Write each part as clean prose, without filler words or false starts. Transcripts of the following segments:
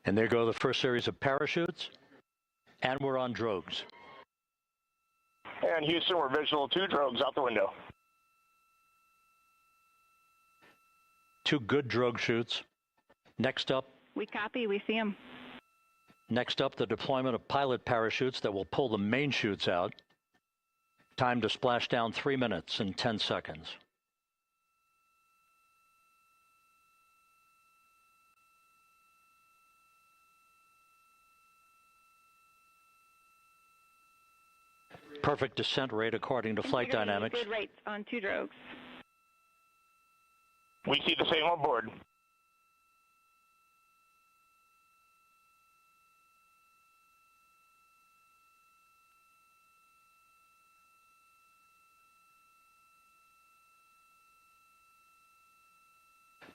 And there go the first series of parachutes, and we're on drogues. And Houston, we're visual 2 drogues out the window. 2 good drogue shoots. Next up. We copy, we see them. Next up, the deployment of pilot parachutes that will pull the main chutes out. Time to splash down 3 minutes and 10 seconds. Perfect descent rate according to flight dynamics. Good rates on 2 drogues. We see the same on board.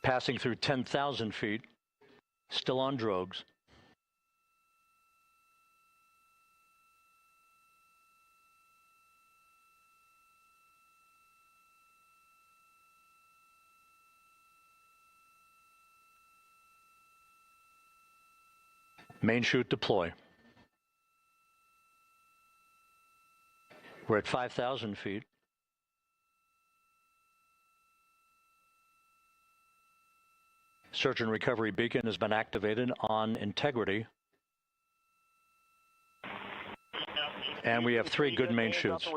Passing through 10,000 feet, still on drogues. Main chute deploy. We're at 5,000 feet. Search and recovery beacon has been activated on integrity. And we have 3 good main chutes.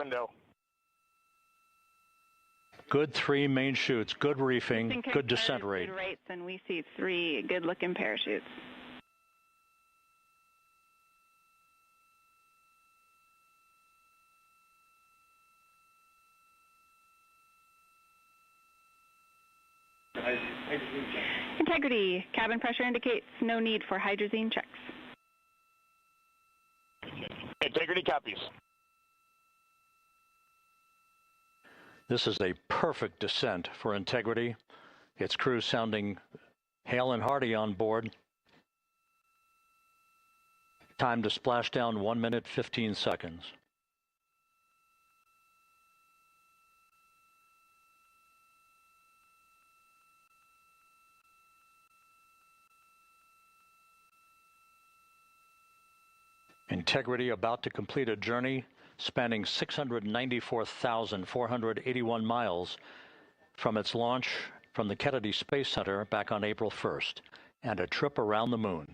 Good 3 main chutes, good reefing, good descent rate. Good rates, and we see 3 good-looking parachutes. Integrity. Cabin pressure indicates no need for hydrazine checks. Integrity copies. This is a perfect descent for Integrity. Its crew sounding hale and hearty on board. Time to splash down 1 minute, 15 seconds. Integrity about to complete a journey spanning 694,481 miles from its launch from the Kennedy Space Center back on April 1st, and a trip around the moon.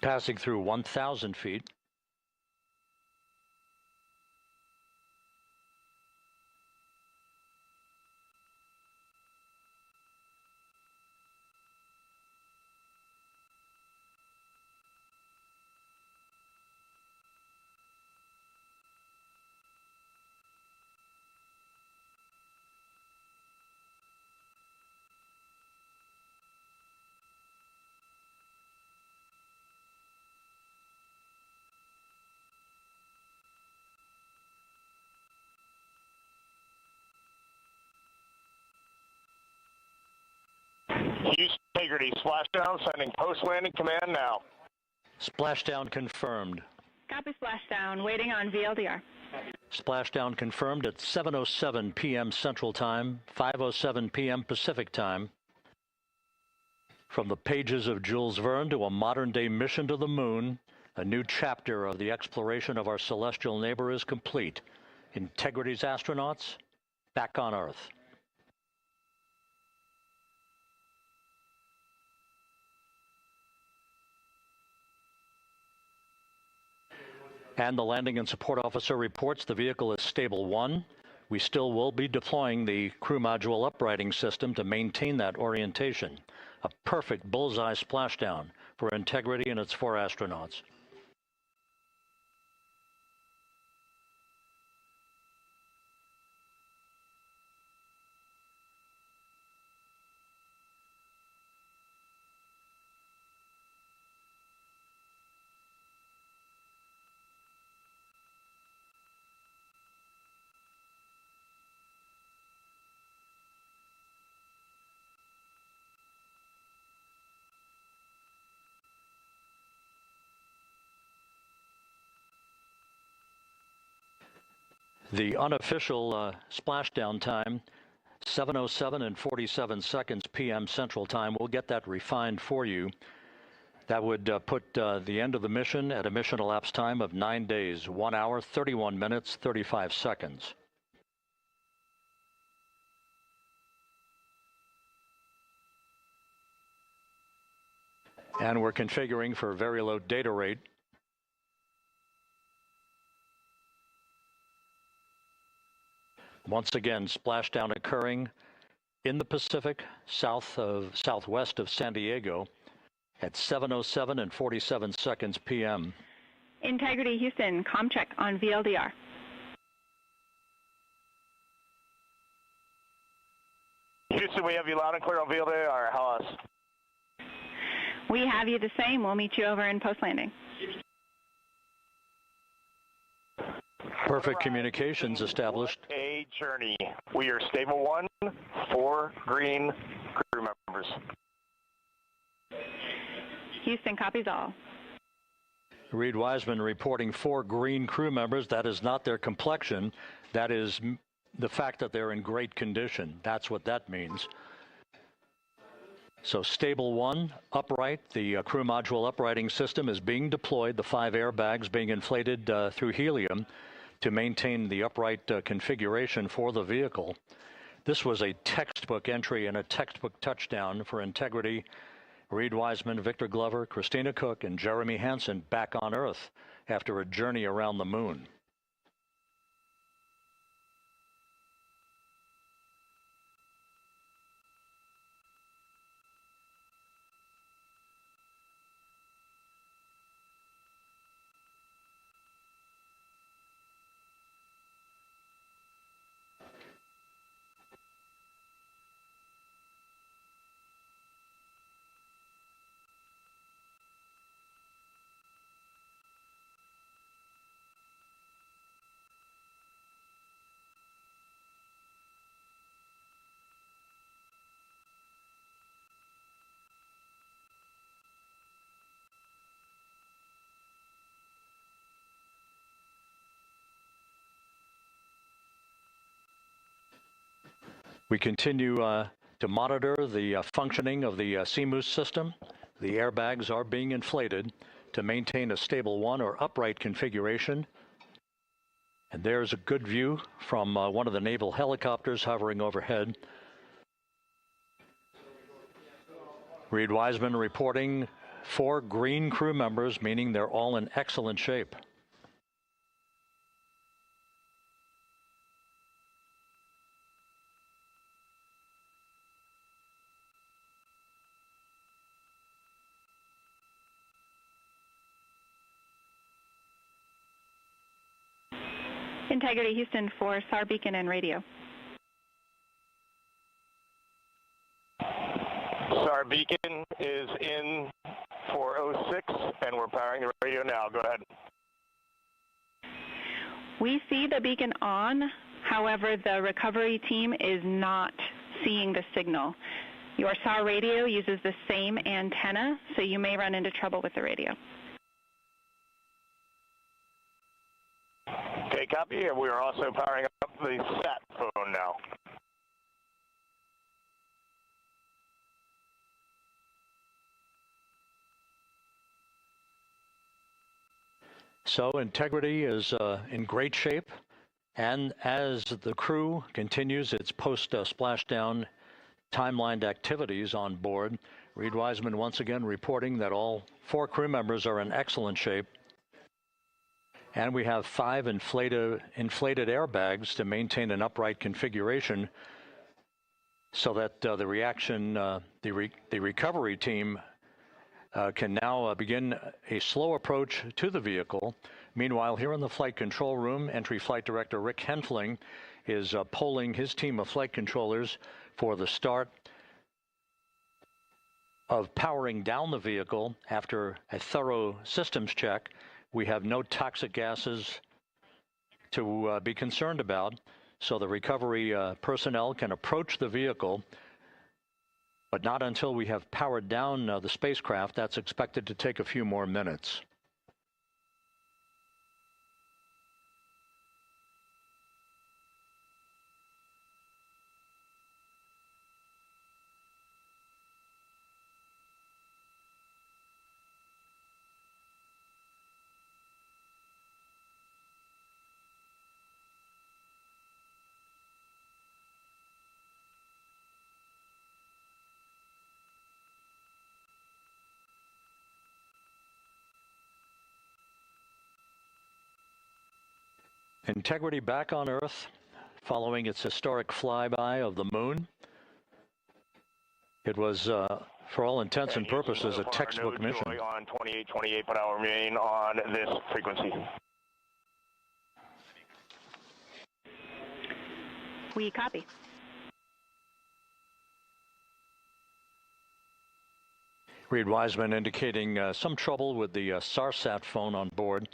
Passing through 1,000 feet. Houston Integrity, splashdown, sending post-landing command now. Splashdown confirmed. Copy splashdown, waiting on VLDR. Splashdown confirmed at 7:07 p.m. Central Time, 5:07 p.m. Pacific Time. From the pages of Jules Verne to a modern-day mission to the moon, a new chapter of the exploration of our celestial neighbor is complete. Integrity's astronauts back on Earth. And the landing and support officer reports the vehicle is stable 1. We still will be deploying the crew module uprighting system to maintain that orientation. A perfect bullseye splashdown for Integrity and its 4 astronauts. The unofficial splashdown time, 7:07 and 47 seconds p.m. Central Time. We'll get that refined for you. That would put the end of the mission at a mission elapsed time of 9 days, 1 hour, 31 minutes, 35 seconds. And we're configuring for very low data rate. Once again, splashdown occurring in the Pacific, southwest of San Diego at 7:07 and 47 seconds p.m. Integrity Houston, comm check on VLDR. Houston, we have you loud and clear on VLDR. How else? We have you the same. We'll meet you over in post-landing. Perfect communications established. A journey. We are stable 1, 4 green crew members. Houston copies all. Reed Wiseman reporting 4 green crew members. That is not their complexion. That is the fact that they're in great condition. That's what that means. So stable 1, upright. The crew module uprighting system is being deployed. The 5 airbags being inflated through helium to maintain the upright configuration for the vehicle. This was a textbook entry and a textbook touchdown for Integrity. Reed Wiseman, Victor Glover, Christina Cook, and Jeremy Hansen back on Earth after a journey around the moon. We continue to monitor the functioning of the CMOOS system. The airbags are being inflated to maintain a stable 1 or upright configuration. And there's a good view from one of the naval helicopters hovering overhead. Reed Wiseman reporting 4 green crew members, meaning they're all in excellent shape. Integrity Houston for SAR beacon and radio. SAR beacon is in 406, and we're powering the radio now. Go ahead. We see the beacon on. However, the recovery team is not seeing the signal. Your SAR radio uses the same antenna, so you may run into trouble with the radio. Okay, copy. And we are also powering up the sat phone now. So Integrity is in great shape, and as the crew continues its post-splashdown timelined activities on board, Reed Wiseman once again reporting that all 4 crew members are in excellent shape. And we have 5 inflated airbags to maintain an upright configuration so that the recovery team can now begin a slow approach to the vehicle. Meanwhile, here in the flight control room, Entry Flight Director Rick Henfling is polling his team of flight controllers for the start of powering down the vehicle after a thorough systems check. We have no toxic gases to be concerned about, so the recovery personnel can approach the vehicle, but not until we have powered down the spacecraft. That's expected to take a few more minutes. Integrity back on Earth following its historic flyby of the moon. It was, for all intents and purposes, a textbook mission. On 2828, but I'll remain on this frequency. We copy. Reed Wiseman indicating some trouble with the SARSAT phone on board,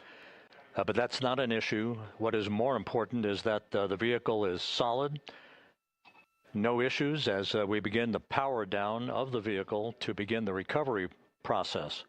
but that's not an issue. What is more important is that the vehicle is solid. No issues as we begin the power down of the vehicle to begin the recovery process.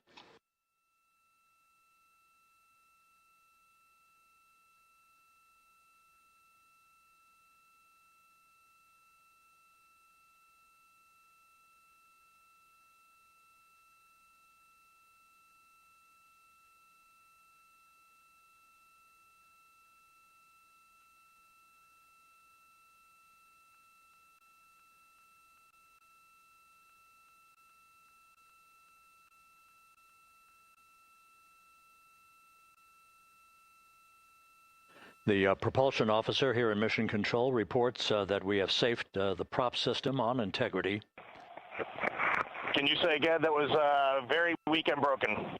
The propulsion officer here in Mission Control reports that we have safed the prop system on Integrity. Can you say again, that was very weak and broken?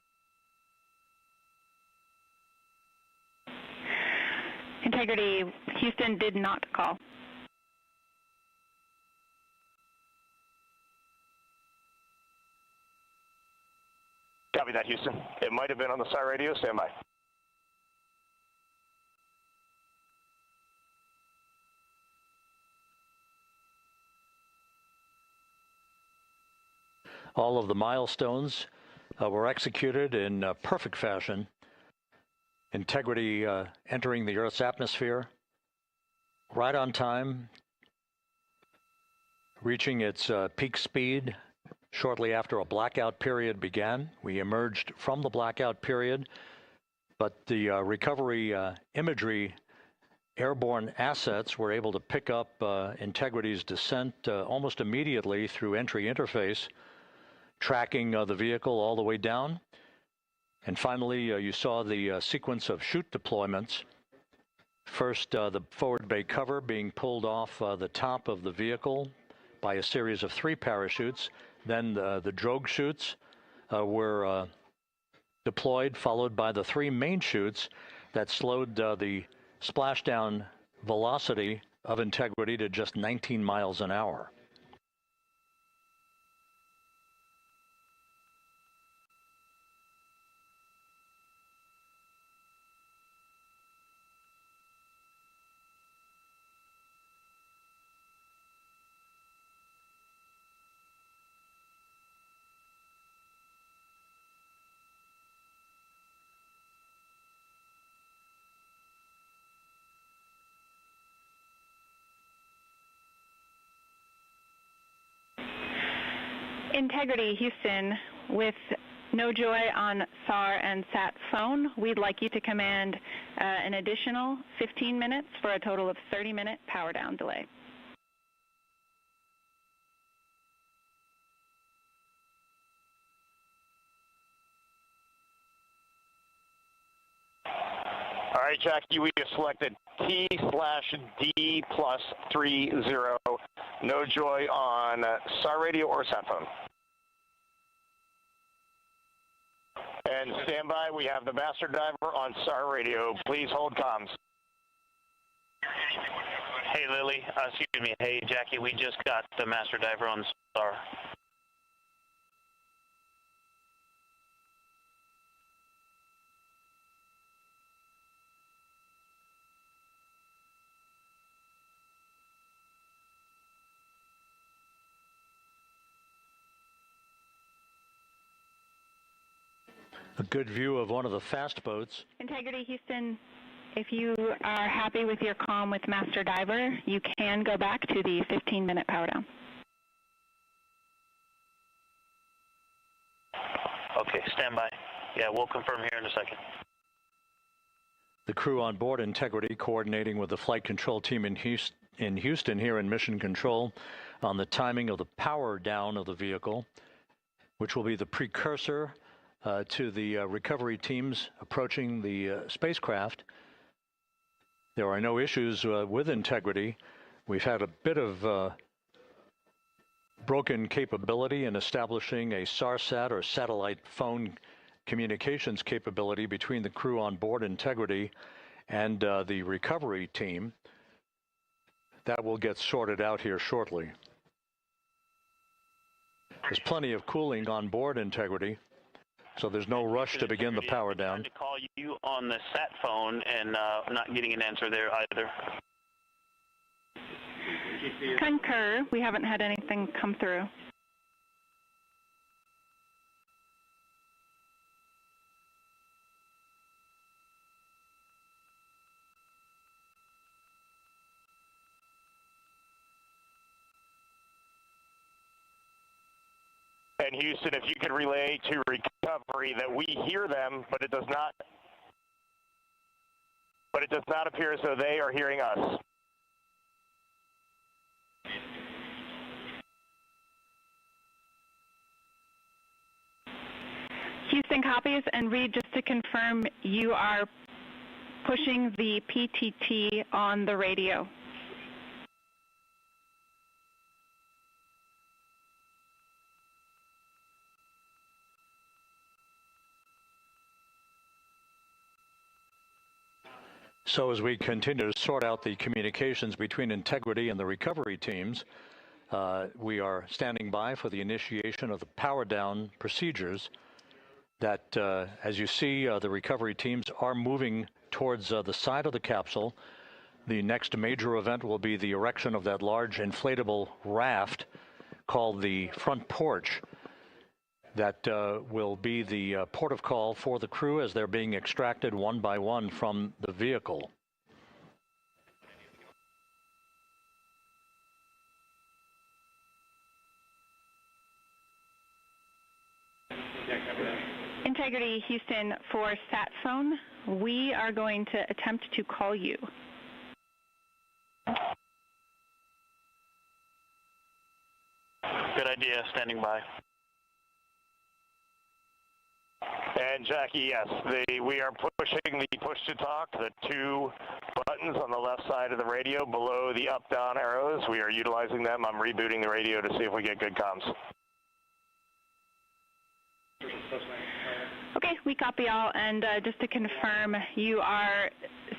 Integrity, Houston did not call. Copy that, Houston. It might have been on the SAR radio. Stand by. All of the milestones were executed in perfect fashion. Integrity entering the Earth's atmosphere right on time, reaching its peak speed shortly after a blackout period began. We emerged from the blackout period, but the recovery imagery airborne assets were able to pick up Integrity's descent almost immediately through entry interface, tracking the vehicle all the way down. And finally, you saw the sequence of chute deployments. First, the forward bay cover being pulled off the top of the vehicle by a series of 3 parachutes. Then the drogue chutes were deployed, followed by the 3 main chutes that slowed the splashdown velocity of Integrity to just 19 miles an hour. Integrity, Houston, with no joy on SAR and SAT phone, we'd like you to command an additional 15 minutes for a total of 30-minute power down delay. All right, Jackie, we have selected T/D+30. No joy on SAR radio or SAT phone. And stand by, we have the master diver on SAR radio. Please hold comms. Hey, Lily, excuse me. Hey, Jackie, we just got the master diver on SAR. A good view of one of the fast boats. Integrity, Houston, if you are happy with your comm with Master Diver, you can go back to the 15-minute power down. Okay, stand by. Yeah, we'll confirm here in a second. The crew on board Integrity coordinating with the flight control team in Houston here in Mission Control on the timing of the power down of the vehicle, which will be the precursor to the recovery teams approaching the spacecraft. There are no issues with integrity. We've had a bit of broken capability in establishing a SARSAT or satellite phone communications capability between the crew on board Integrity and the recovery team. That will get sorted out here shortly. There's plenty of cooling on board Integrity, so there's no rush to begin the power down. I tried to call you on the sat phone and not getting an answer there either. Concur. We haven't had anything come through. And Houston, if you could relay to recovery that we hear them, but it does not appear as though they are hearing us. Houston copies, and Reed, just to confirm, you are pushing the PTT on the radio. So as we continue to sort out the communications between Integrity and the recovery teams, we are standing by for the initiation of the power down procedures that, as you see, the recovery teams are moving towards the side of the capsule. The next major event will be the erection of that large inflatable raft called the front porch. That will be the port of call for the crew as they're being extracted one by one from the vehicle. Integrity, Houston, for sat phone, we are going to attempt to call you. Good idea, standing by. And Jackie, yes, we are pushing the push to talk, the two buttons on the left side of the radio below the up-down arrows. We are utilizing them. I'm rebooting the radio to see if we get good comms. Okay, we copy all, and just to confirm, you are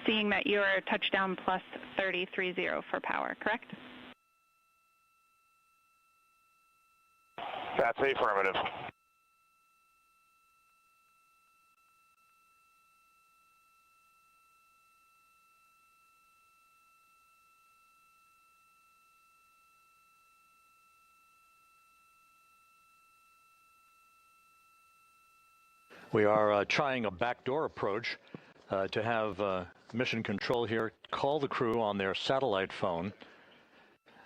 seeing that you are touchdown plus 3030 for power, correct? That's affirmative. We are trying a backdoor approach to have mission control here call the crew on their satellite phone.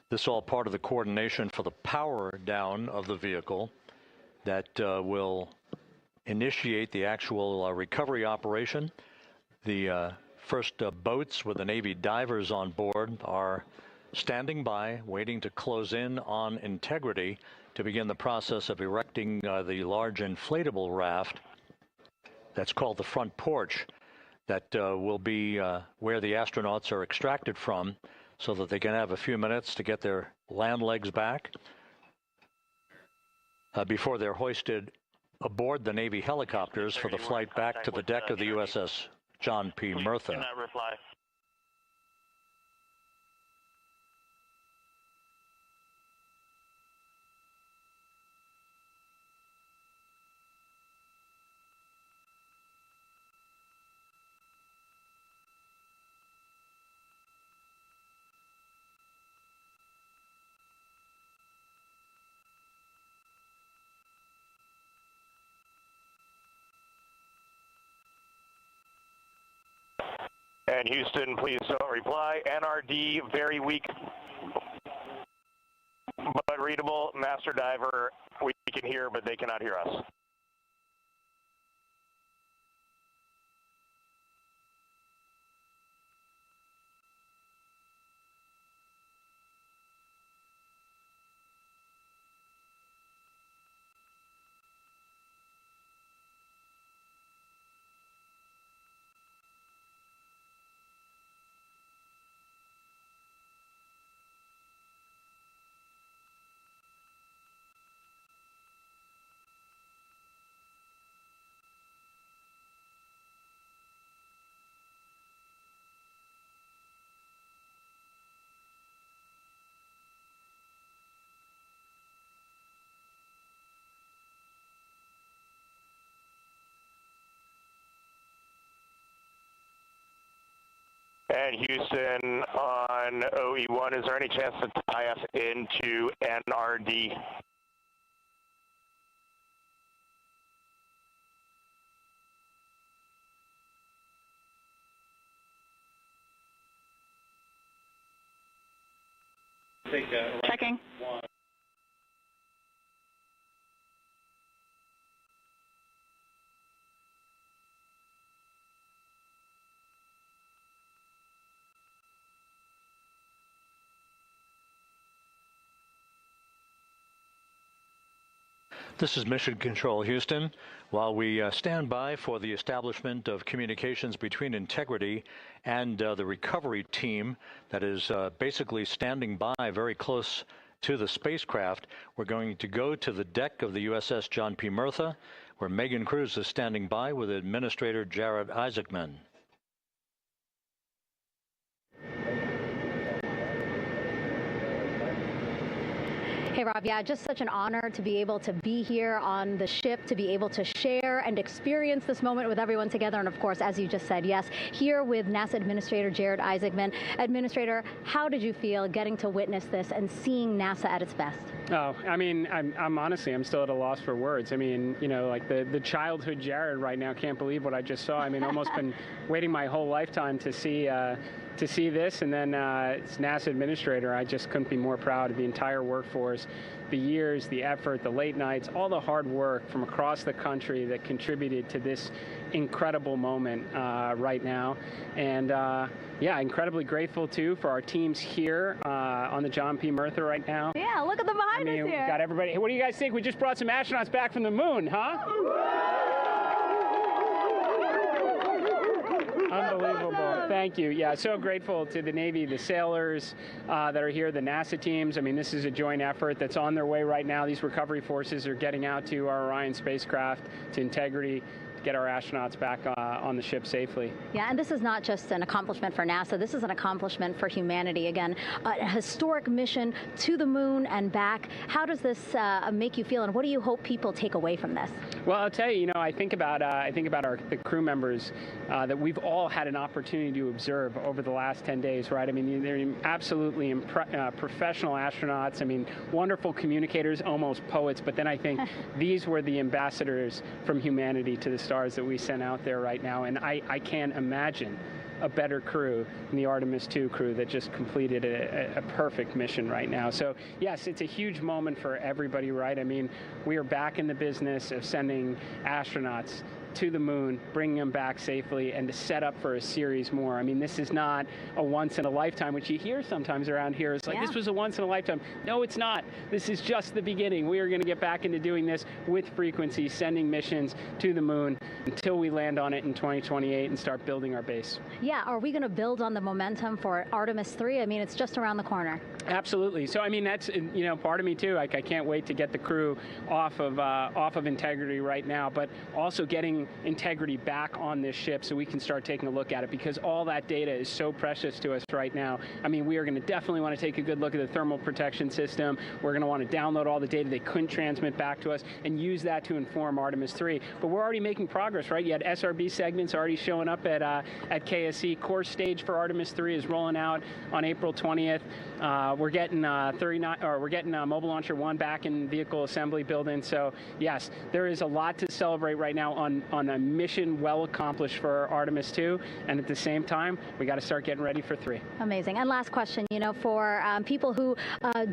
This is all part of the coordination for the power down of the vehicle that will initiate the actual recovery operation. The first boats with the Navy divers on board are standing by, waiting to close in on Integrity to begin the process of erecting the large inflatable raft that's called the front porch that will be where the astronauts are extracted from so that they can have a few minutes to get their land legs back before they're hoisted aboard the Navy helicopters for the flight back to the deck of the USS John P. Murtha. Cannot reply. And Houston, please don't reply. NRD, very weak, but readable. Master diver, we can hear, but they cannot hear us. And Houston on OE1, is there any chance to tie us into NRD? Checking. This is Mission Control Houston. While we stand by for the establishment of communications between Integrity and the recovery team that is basically standing by very close to the spacecraft, we're going to go to the deck of the USS John P. Murtha, where Megan Cruz is standing by with Administrator Jared Isaacman. Hey, Rob, yeah, just such an honor to be able to be here on the ship, to be able to share and experience this moment with everyone together. And of course, as you just said, yes, here with NASA Administrator Jared Isaacman. Administrator, how did you feel getting to witness this and seeing NASA at its best? Oh, I mean, I'm honestly, I'm still at a loss for words. I mean, you know, like the childhood Jared right now can't believe what I just saw. I mean, almost been waiting my whole lifetime to see this, and then it's NASA Administrator. I just couldn't be more proud of the entire workforce, the years, the effort, the late nights, all the hard work from across the country that contributed to this incredible moment right now. And yeah, incredibly grateful too for our teams here on the John P. Murtha right now. Yeah, look at them behind us here. We got everybody. Hey, what do you guys think? We just brought some astronauts back from the moon, huh? Unbelievable. Thank you. Yeah, so grateful to the Navy, the sailors that are here, the NASA teams. I mean, this is a joint effort that's on their way right now. These recovery forces are getting out to our Orion spacecraft, to Integrity, to get our astronauts back on the ship safely. Yeah, and this is not just an accomplishment for NASA. This is an accomplishment for humanity. Again, a historic mission to the moon and back. How does this make you feel, and what do you hope people take away from this? Well, I'll tell you, you know, I think about the crew members that we've all had an opportunity to observe over the last 10 days, right? I mean, they're absolutely professional astronauts. I mean, wonderful communicators, almost poets. But then I think these were the ambassadors from humanity to the stars that we sent out there right now. And I can't imagine a better crew than the Artemis II crew that just completed a perfect mission right now. So yes, it's a huge moment for everybody, right? I mean, we are back in the business of sending astronauts to the moon, bringing them back safely, and to set up for a series more. I mean, this is not a once in a lifetime, which you hear sometimes around here. It's like, this was a once in a lifetime. No, it's not. This is just the beginning. We are going to get back into doing this with frequency, sending missions to the moon until we land on it in 2028 and start building our base. Yeah, are we going to build on the momentum for Artemis 3? I mean, it's just around the corner. Absolutely. So, I mean, that's, you know, part of me too. Like, I can't wait to get the crew off of Integrity right now, but also getting Integrity back on this ship so we can start taking a look at it, because all that data is so precious to us right now. I mean, we are going to definitely want to take a good look at the thermal protection system. We're going to want to download all the data they couldn't transmit back to us and use that to inform Artemis 3. But we're already making progress, right? You had SRB segments already showing up at KSC. Core stage for Artemis 3 is rolling out on April 20th. We're getting Mobile Launcher 1 back in vehicle assembly building. So yes, there is a lot to celebrate right now on a mission well accomplished for Artemis 2, and at the same time, we got to start getting ready for 3. Amazing. And last question, you know, for people who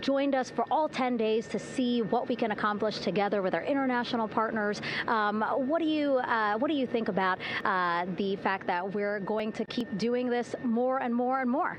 joined us for all 10 days to see what we can accomplish together with our international partners, what do you think about the fact that we're going to keep doing this more and more and more?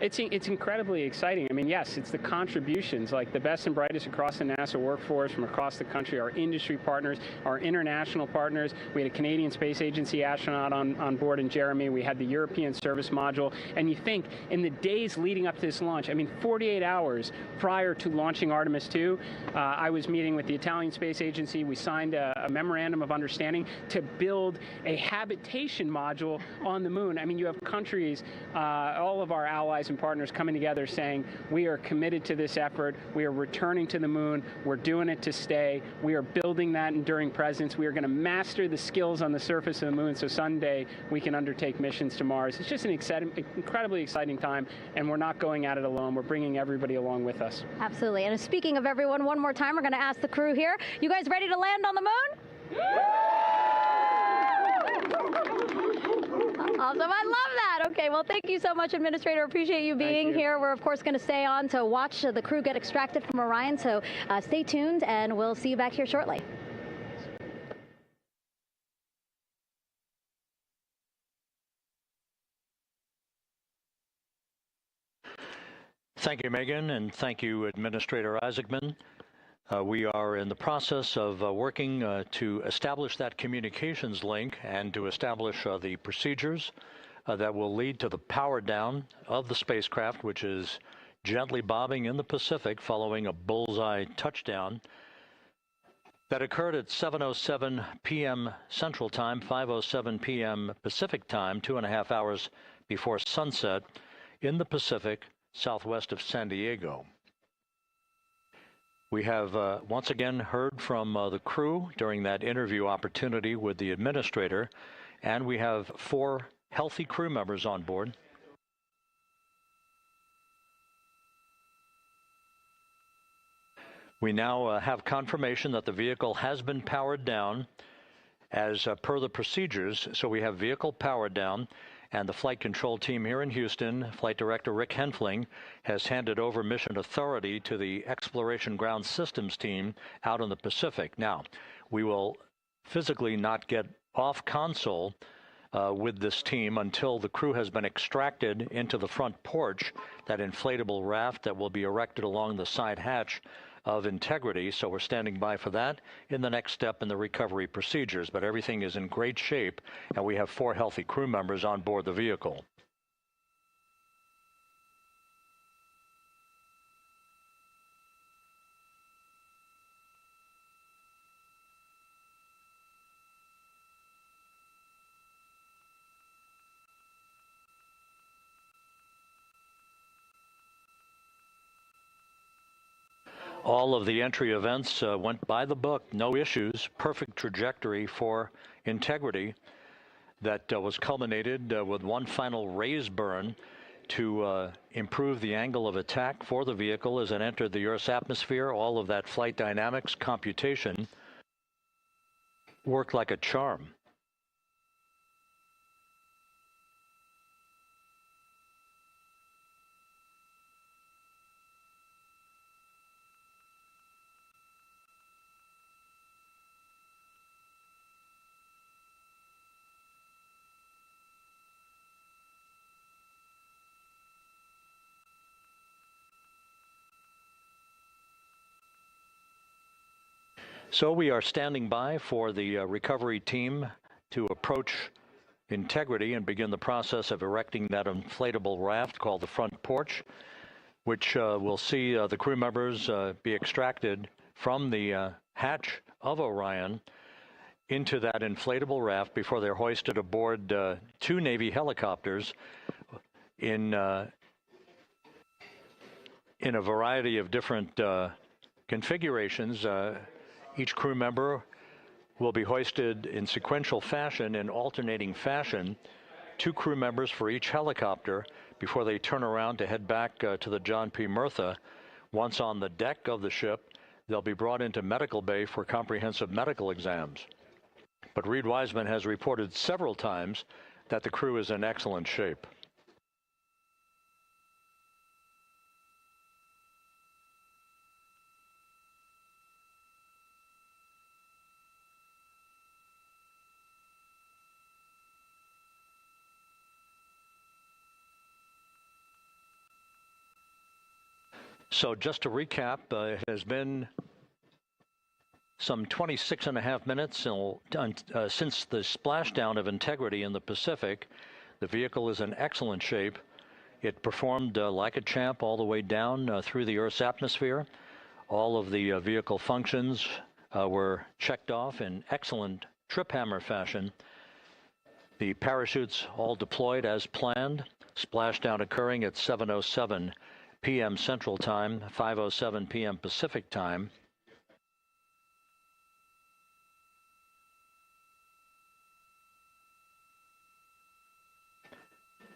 It's incredibly exciting. I mean, yes, it's the contributions, like the best and brightest across the NASA workforce from across the country, our industry partners, our international partners. We had a Canadian Space Agency astronaut on board in Jeremy. We had the European Service Module. And you think, in the days leading up to this launch, I mean, 48 hours prior to launching Artemis 2, I was meeting with the Italian Space Agency. We signed a memorandum of understanding to build a habitation module on the moon. I mean, you have countries, all of our allies and partners coming together saying, we are committed to this effort. We are returning to the moon. We're doing it to stay. We are building that enduring presence. We are going to master the skills on the surface of the moon so someday we can undertake missions to Mars. It's just an incredibly exciting time, and we're not going at it alone. We're bringing everybody along with us. Absolutely. And speaking of everyone, one more time, we're going to ask the crew here, you guys ready to land on the moon? Awesome. I love that. Okay, well, thank you so much, Administrator. Appreciate you being here. We're, of course, going to stay on to watch the crew get extracted from Orion, so stay tuned, and we'll see you back here shortly. Thank you, Megan, and thank you, Administrator Isaacman. We are in the process of working to establish that communications link and to establish the procedures that will lead to the power down of the spacecraft, which is gently bobbing in the Pacific following a bullseye touchdown that occurred at 7:07 p.m. Central Time, 5:07 p.m. Pacific Time, 2.5 hours before sunset in the Pacific, southwest of San Diego. We have once again heard from the crew during that interview opportunity with the administrator, and we have 4 healthy crew members on board. We now have confirmation that the vehicle has been powered down as per the procedures. So we have vehicle powered down, and the flight control team here in Houston, Flight Director Rick Henfling, has handed over mission authority to the Exploration Ground Systems team out in the Pacific. Now, we will physically not get off console with this team until the crew has been extracted into the front porch, that inflatable raft that will be erected along the side hatch of Integrity. So we're standing by for that in the next step in the recovery procedures. But everything is in great shape, and we have 4 healthy crew members on board the vehicle. All of the entry events went by the book, no issues, perfect trajectory for Integrity that was culminated with one final raise burn to improve the angle of attack for the vehicle as it entered the Earth's atmosphere. All of that flight dynamics computation worked like a charm. So we are standing by for the recovery team to approach Integrity and begin the process of erecting that inflatable raft called the front porch, which will see the crew members be extracted from the hatch of Orion into that inflatable raft before they're hoisted aboard 2 Navy helicopters in a variety of different configurations. Each crew member will be hoisted in sequential fashion, in alternating fashion, 2 crew members for each helicopter before they turn around to head back to the John P. Murtha. Once on the deck of the ship, they'll be brought into medical bay for comprehensive medical exams. But Reed Wiseman has reported several times that the crew is in excellent shape. So just to recap, it has been some 26.5 minutes since the splashdown of Integrity in the Pacific. The vehicle is in excellent shape. It performed like a champ all the way down through the Earth's atmosphere. All of the vehicle functions were checked off in excellent trip hammer fashion. The parachutes all deployed as planned. Splashdown occurring at 7:07 p.m. Central Time, 5:07 p.m. Pacific Time.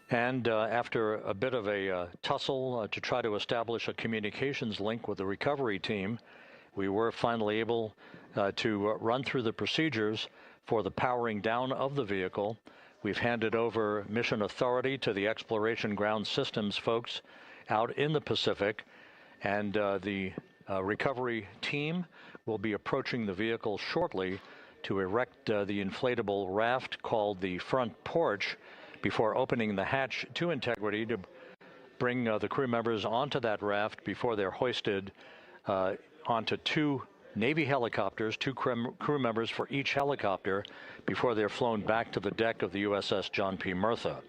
And after a bit of a tussle to try to establish a communications link with the recovery team, we were finally able to run through the procedures for the powering down of the vehicle. We've handed over mission authority to the Exploration Ground Systems folks out in the Pacific, and the recovery team will be approaching the vehicle shortly to erect the inflatable raft called the front porch before opening the hatch to Integrity to bring the crew members onto that raft before they're hoisted onto two Navy helicopters, two crew members for each helicopter, before they're flown back to the deck of the USS John P. Murtha.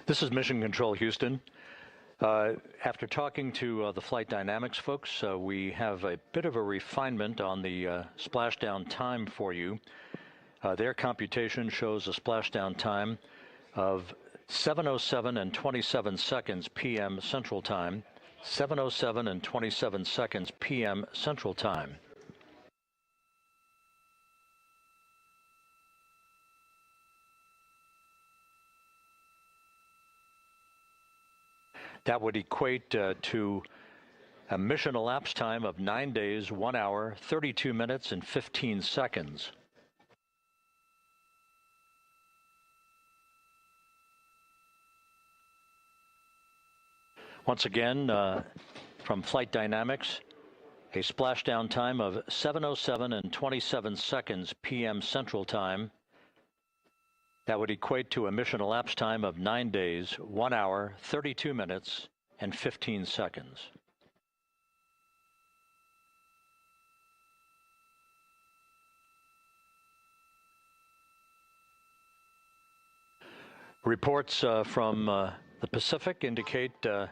This is Mission Control Houston. After talking to the flight dynamics folks, we have a bit of a refinement on the splashdown time for you. Their computation shows a splashdown time of 7:07 and 27 seconds p.m. Central Time, 7:07 and 27 seconds p.m. Central Time. That would equate to a mission elapsed time of 9 days, 1 hour, 32 minutes, and 15 seconds. Once again, from Flight Dynamics, a splashdown time of 7:07 and 27 seconds p.m. Central Time. That would equate to a mission elapsed time of 9 days, 1 hour, 32 minutes, and 15 seconds. Reports from the Pacific indicate that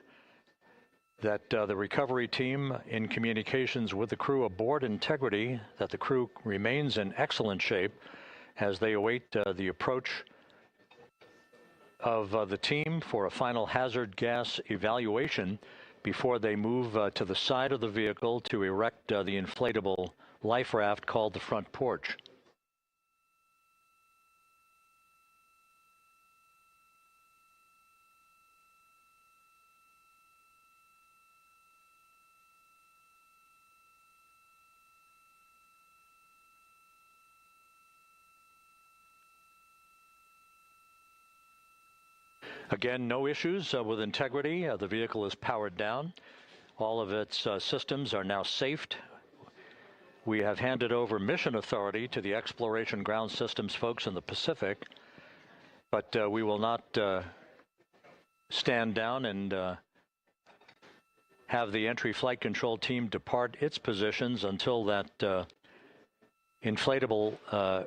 the recovery team in communications with the crew aboard Integrity, that the crew remains in excellent shape as they await the approach of the team for a final hazard gas evaluation before they move to the side of the vehicle to erect the inflatable life raft called the front porch. Again, no issues with integrity. The vehicle is powered down. All of its systems are now safed. We have handed over mission authority to the Exploration Ground Systems folks in the Pacific, but we will not stand down and have the entry flight control team depart its positions until that inflatable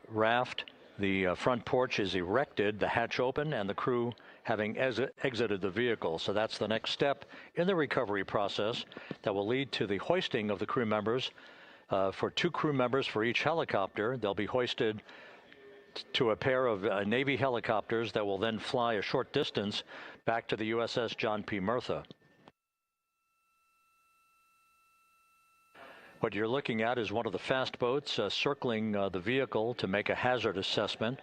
raft, the front porch, is erected, the hatch open, and the crew having exited the vehicle. So that's the next step in the recovery process that will lead to the hoisting of the crew members. For 2 crew members for each helicopter, they'll be hoisted to a pair of Navy helicopters that will then fly a short distance back to the USS John P. Murtha. What you're looking at is one of the fast boats circling the vehicle to make a hazard assessment.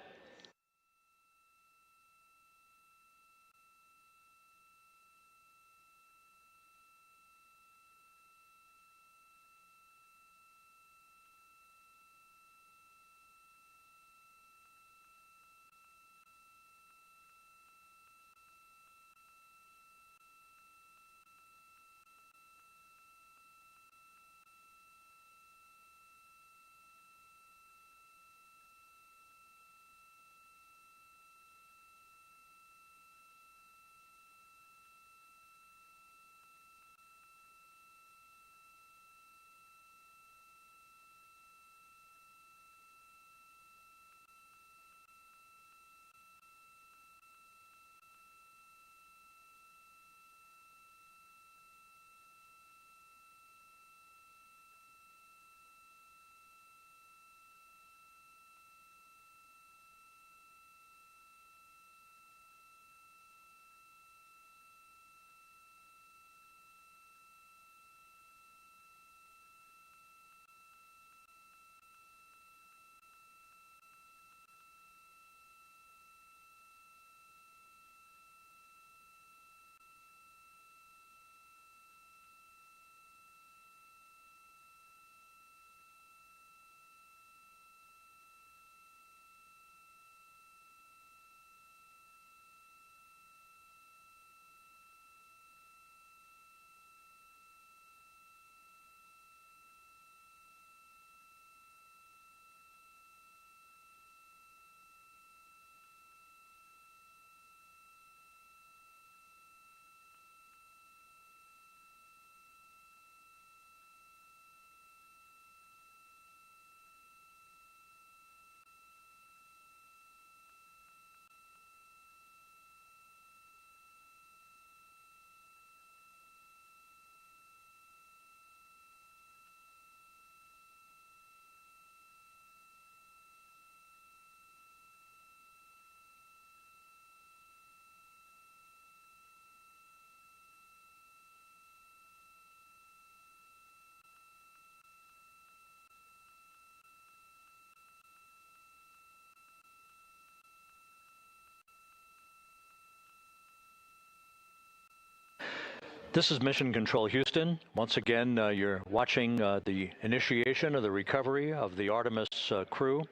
This is Mission Control Houston. Once again, you're watching the initiation of the recovery of the Artemis crew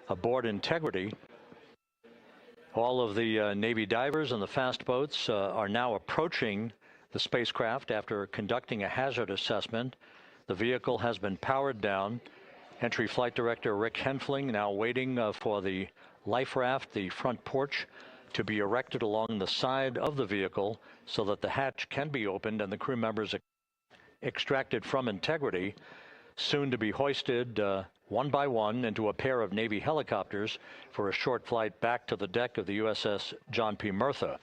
aboard Integrity. All of the Navy divers and the fast boats are now approaching the spacecraft after conducting a hazard assessment. The vehicle has been powered down. Entry Flight Director Rick Henfling now waiting for the life raft, the front porch, to be erected along the side of the vehicle so that the hatch can be opened and the crew members extracted from Integrity, soon to be hoisted one by one into a pair of Navy helicopters for a short flight back to the deck of the USS John P. Murtha.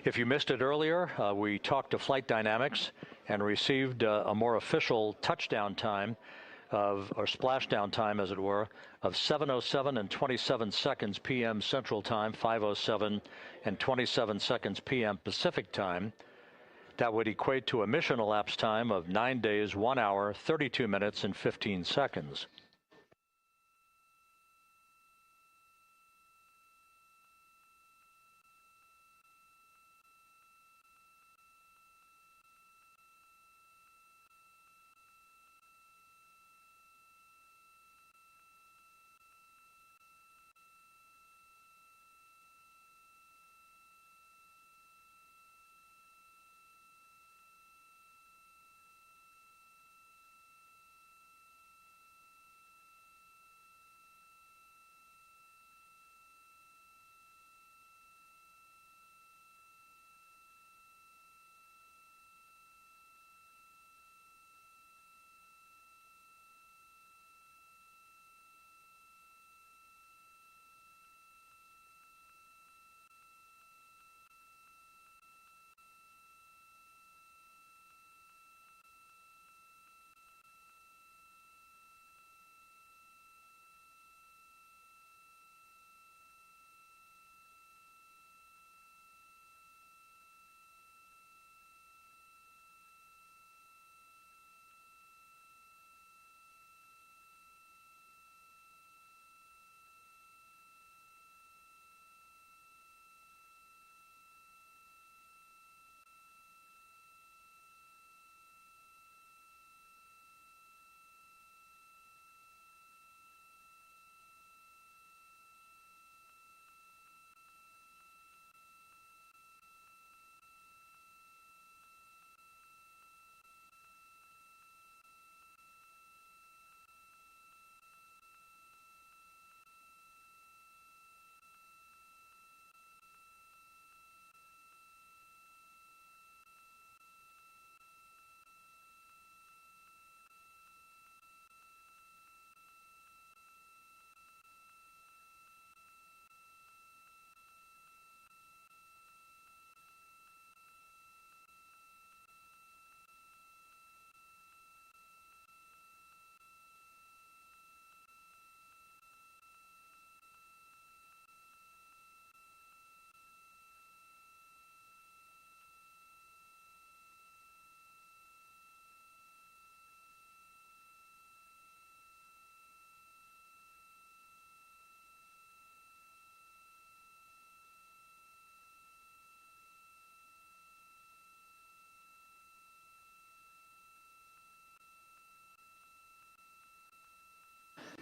If you missed it earlier, we talked to Flight Dynamics and received a more official touchdown time or splashdown time, as it were, of 7:07 and 27 seconds p.m. Central Time, 5:07 and 27 seconds p.m. Pacific Time. That would equate to a mission elapsed time of 9 days, 1 hour, 32 minutes, and 15 seconds.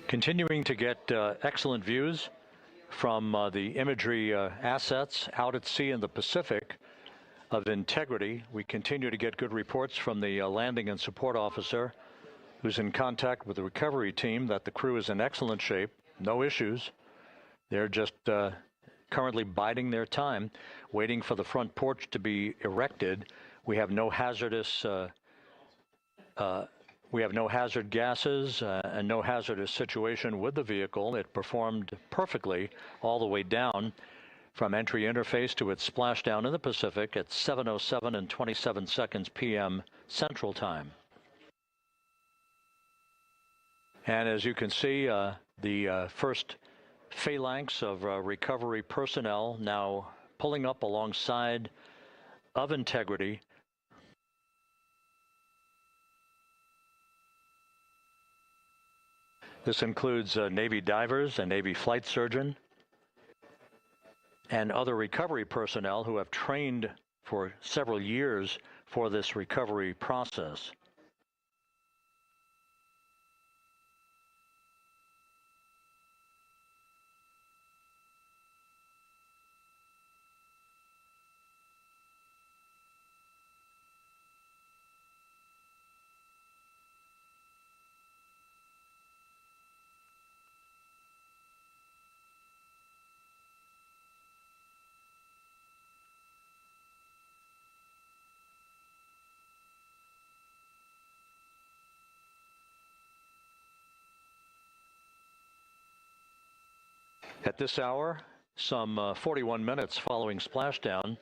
Continuing to get excellent views from the imagery assets out at sea in the Pacific of integrity. We continue to get good reports from the landing and support officer, who's in contact with the recovery team, that the crew is in excellent shape, no issues. They're just currently biding their time, waiting for the front porch to be erected. We have no hazardous hazard gases and no hazardous situation with the vehicle. It performed perfectly all the way down from entry interface to its splashdown in the Pacific at 7:07 and 27 seconds p.m. Central Time. And as you can see, the first phalanx of recovery personnel now pulling up alongside of integrity. This includes Navy divers, a Navy flight surgeon, and other recovery personnel who have trained for several years for this recovery process. At this hour, some 41 minutes following splashdown,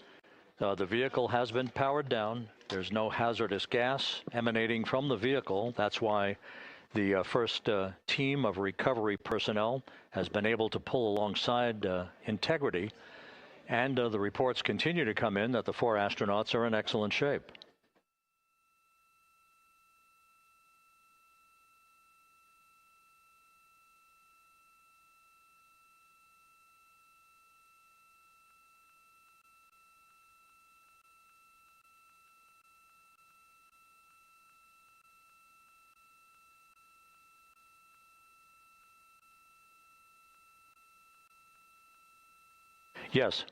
the vehicle has been powered down. There's no hazardous gas emanating from the vehicle. That's why The first team of recovery personnel has been able to pull alongside Integrity, and the reports continue to come in that the 4 astronauts are in excellent shape. Yes.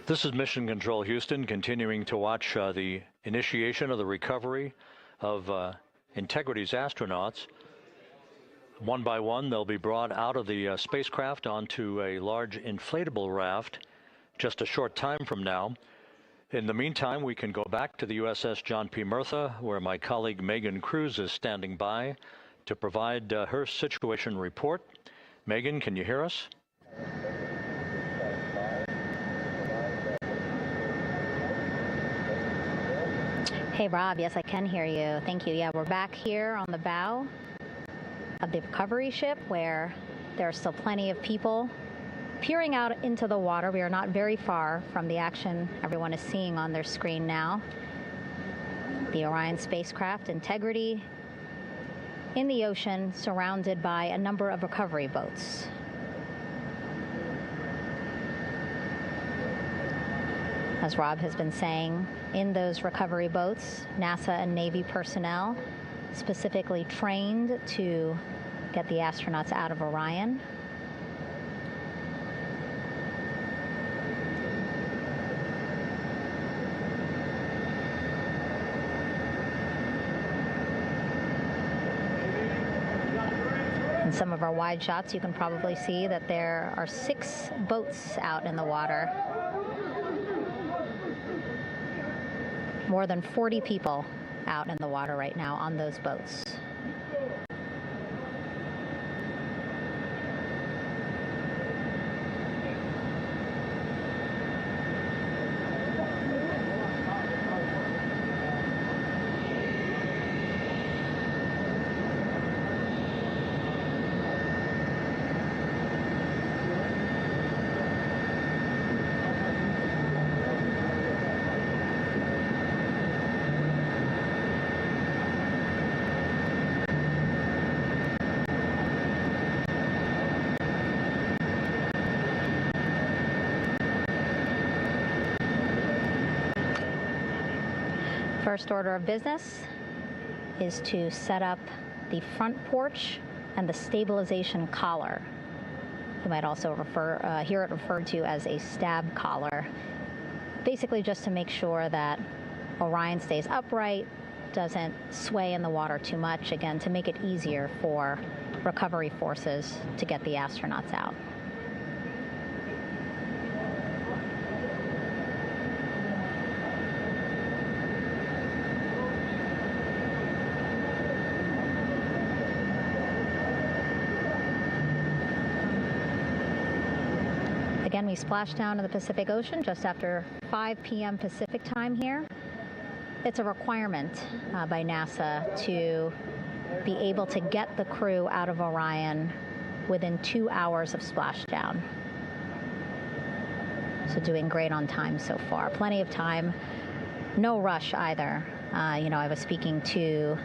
This is Mission Control Houston, continuing to watch the initiation of the recovery of Integrity's astronauts. One by one, they'll be brought out of the spacecraft onto a large inflatable raft just a short time from now. In the meantime, we can go back to the USS John P. Murtha, where my colleague Megan Cruz is standing by to provide her situation report. Megan, can you hear us? Hey, Rob. Yes, I can hear you. Thank you. Yeah, we're back here on the bow of the recovery ship where there are still plenty of people peering out into the water. We are not very far from the action everyone is seeing on their screen now. The Orion spacecraft, Integrity, in the ocean, surrounded by a number of recovery boats. As Rob has been saying, in those recovery boats, NASA and Navy personnel specifically trained to get the astronauts out of Orion. In some of our wide shots, you can probably see that there are 6 boats out in the water. More than 40 people out in the water right now on those boats. First order of business is to set up the front porch and the stabilization collar. You might also hear it referred to as a stab collar. Basically just to make sure that Orion stays upright, doesn't sway in the water too much, again, to make it easier for recovery forces to get the astronauts out. Again, we splashed down in the Pacific Ocean just after 5 p.m. Pacific time here. It's a requirement by NASA to be able to get the crew out of Orion within 2 hours of splashdown. So doing great on time so far. Plenty of time. No rush either. I was speaking to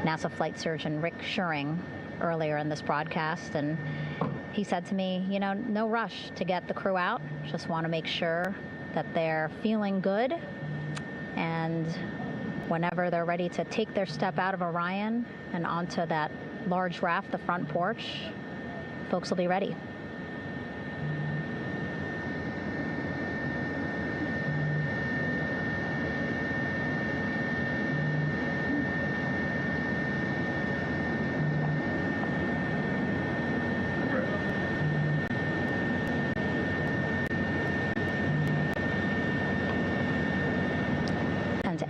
NASA flight surgeon Rick Schuring earlier in this broadcast, and he said to me, no rush to get the crew out. Just want to make sure that they're feeling good, and whenever they're ready to take their step out of Orion and onto that large raft, the front porch, folks will be ready.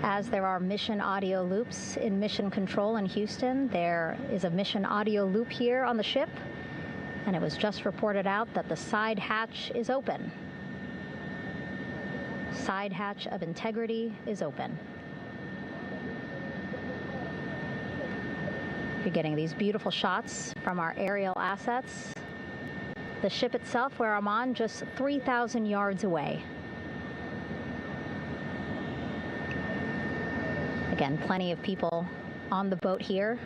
As there are mission audio loops in Mission Control in Houston, there is a mission audio loop here on the ship, and it was just reported out that the side hatch is open. Side hatch of Integrity is open. You're getting these beautiful shots from our aerial assets. The ship itself, where I'm on, just 3,000 yards away. Again, plenty of people on the boat here,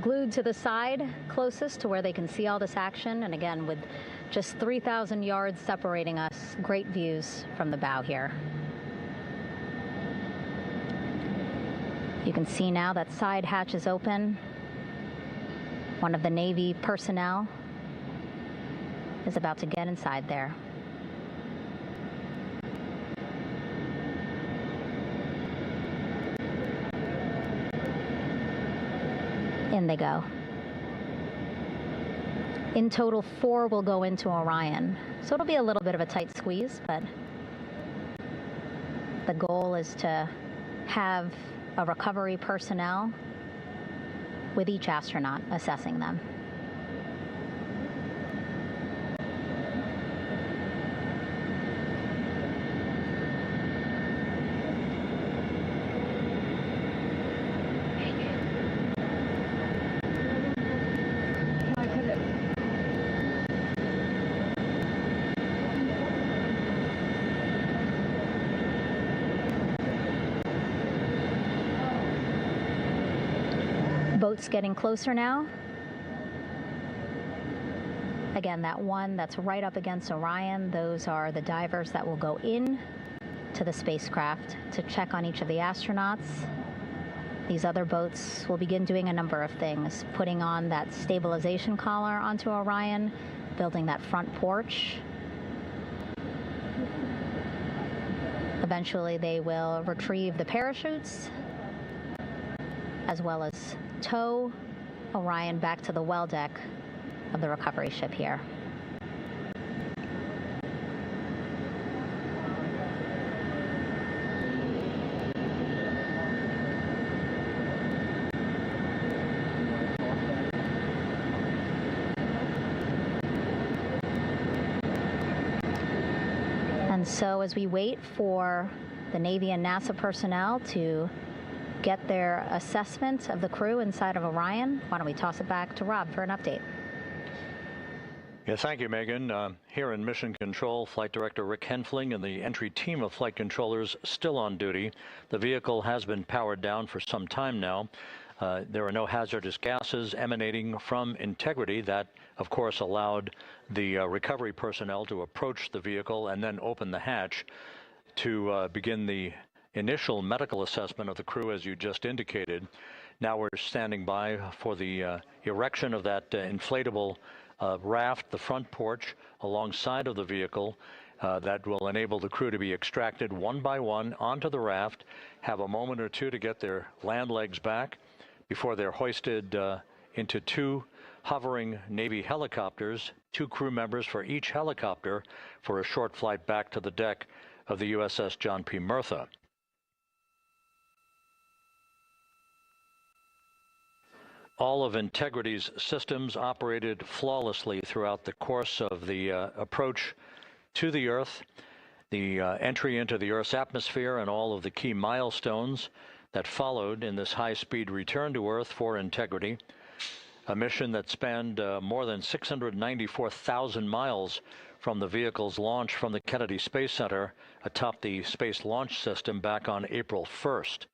glued to the side closest to where they can see all this action. And again, with just 3,000 yards separating us, great views from the bow here. You can see now that side hatch is open. One of the Navy personnel is about to get inside there. In they go. In total, 4 will go into Orion. So it'll be a little bit of a tight squeeze, but the goal is to have a recovery personnel with each astronaut assessing them. Boats getting closer now. Again, that one that's right up against Orion, those are the divers that will go in to the spacecraft to check on each of the astronauts. These other boats will begin doing a number of things, putting on that stabilization collar onto Orion, building that front porch. Eventually, they will retrieve the parachutes, as well as tow Orion back to the well deck of the recovery ship here. And so as we wait for the Navy and NASA personnel to get their assessment of the crew inside of Orion, why don't we toss it back to Rob for an update? Yeah, thank you, Megan. Here in Mission Control, Flight Director Rick Henfling and the entry team of flight controllers still on duty. The vehicle has been powered down for some time now. There are no hazardous gases emanating from Integrity. That, of course, allowed the recovery personnel to approach the vehicle and then open the hatch to begin the initial medical assessment of the crew, as you just indicated. Now we're standing by for the erection of that inflatable raft, the front porch, alongside of the vehicle that will enable the crew to be extracted one by one onto the raft, have a moment or two to get their land legs back before they're hoisted into 2 hovering Navy helicopters, 2 crew members for each helicopter, for a short flight back to the deck of the USS John P. Murtha. All of Integrity's systems operated flawlessly throughout the course of the approach to the Earth, the entry into the Earth's atmosphere, and all of the key milestones that followed in this high-speed return to Earth for integrity. A mission that spanned more than 694,000 miles from the vehicle's launch from the Kennedy Space Center atop the Space Launch System back on April 1st.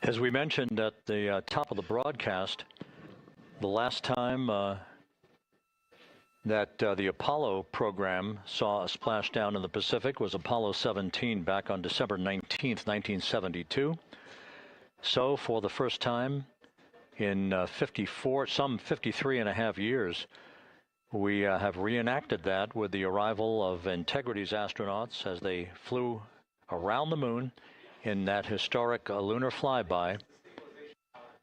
As we mentioned at the top of the broadcast, the last time that the Apollo program saw a splashdown in the Pacific was Apollo 17 back on December 19th, 1972. So for the first time in some 53 and a half years, we have reenacted that with the arrival of Integrity's astronauts as they flew around the moon in that historic lunar flyby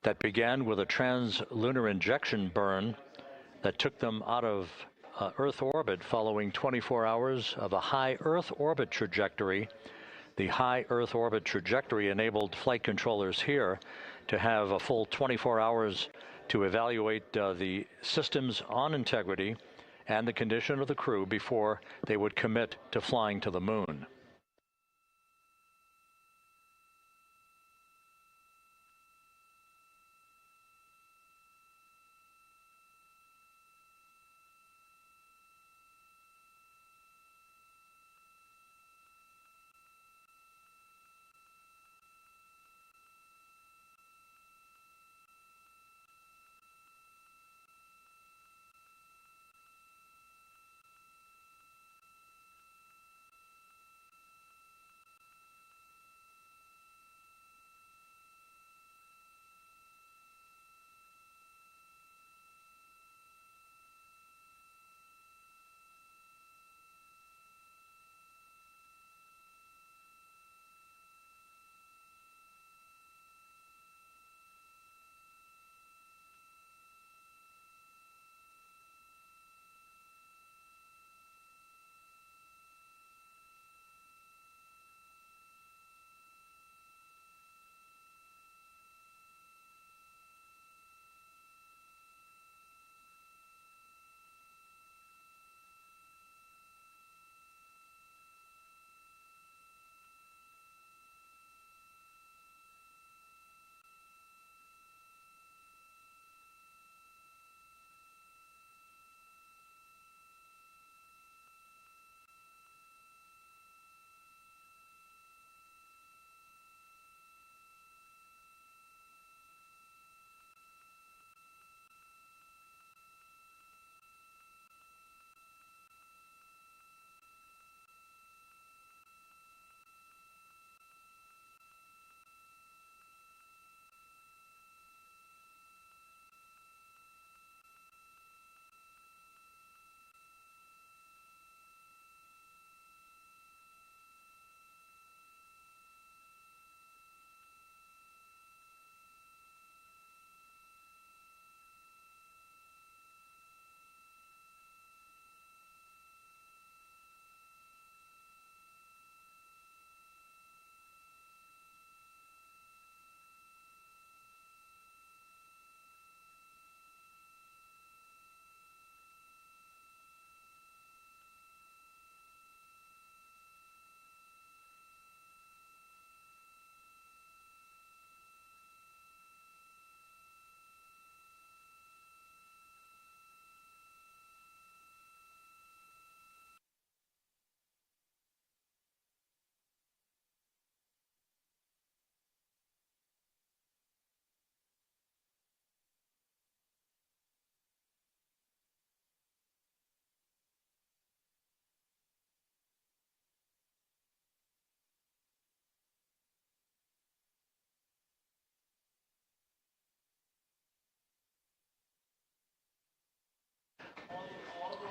that began with a trans-lunar injection burn that took them out of Earth orbit following 24 hours of a high Earth orbit trajectory. The high Earth orbit trajectory enabled flight controllers here to have a full 24 hours to evaluate the systems on Integrity and the condition of the crew before they would commit to flying to the moon.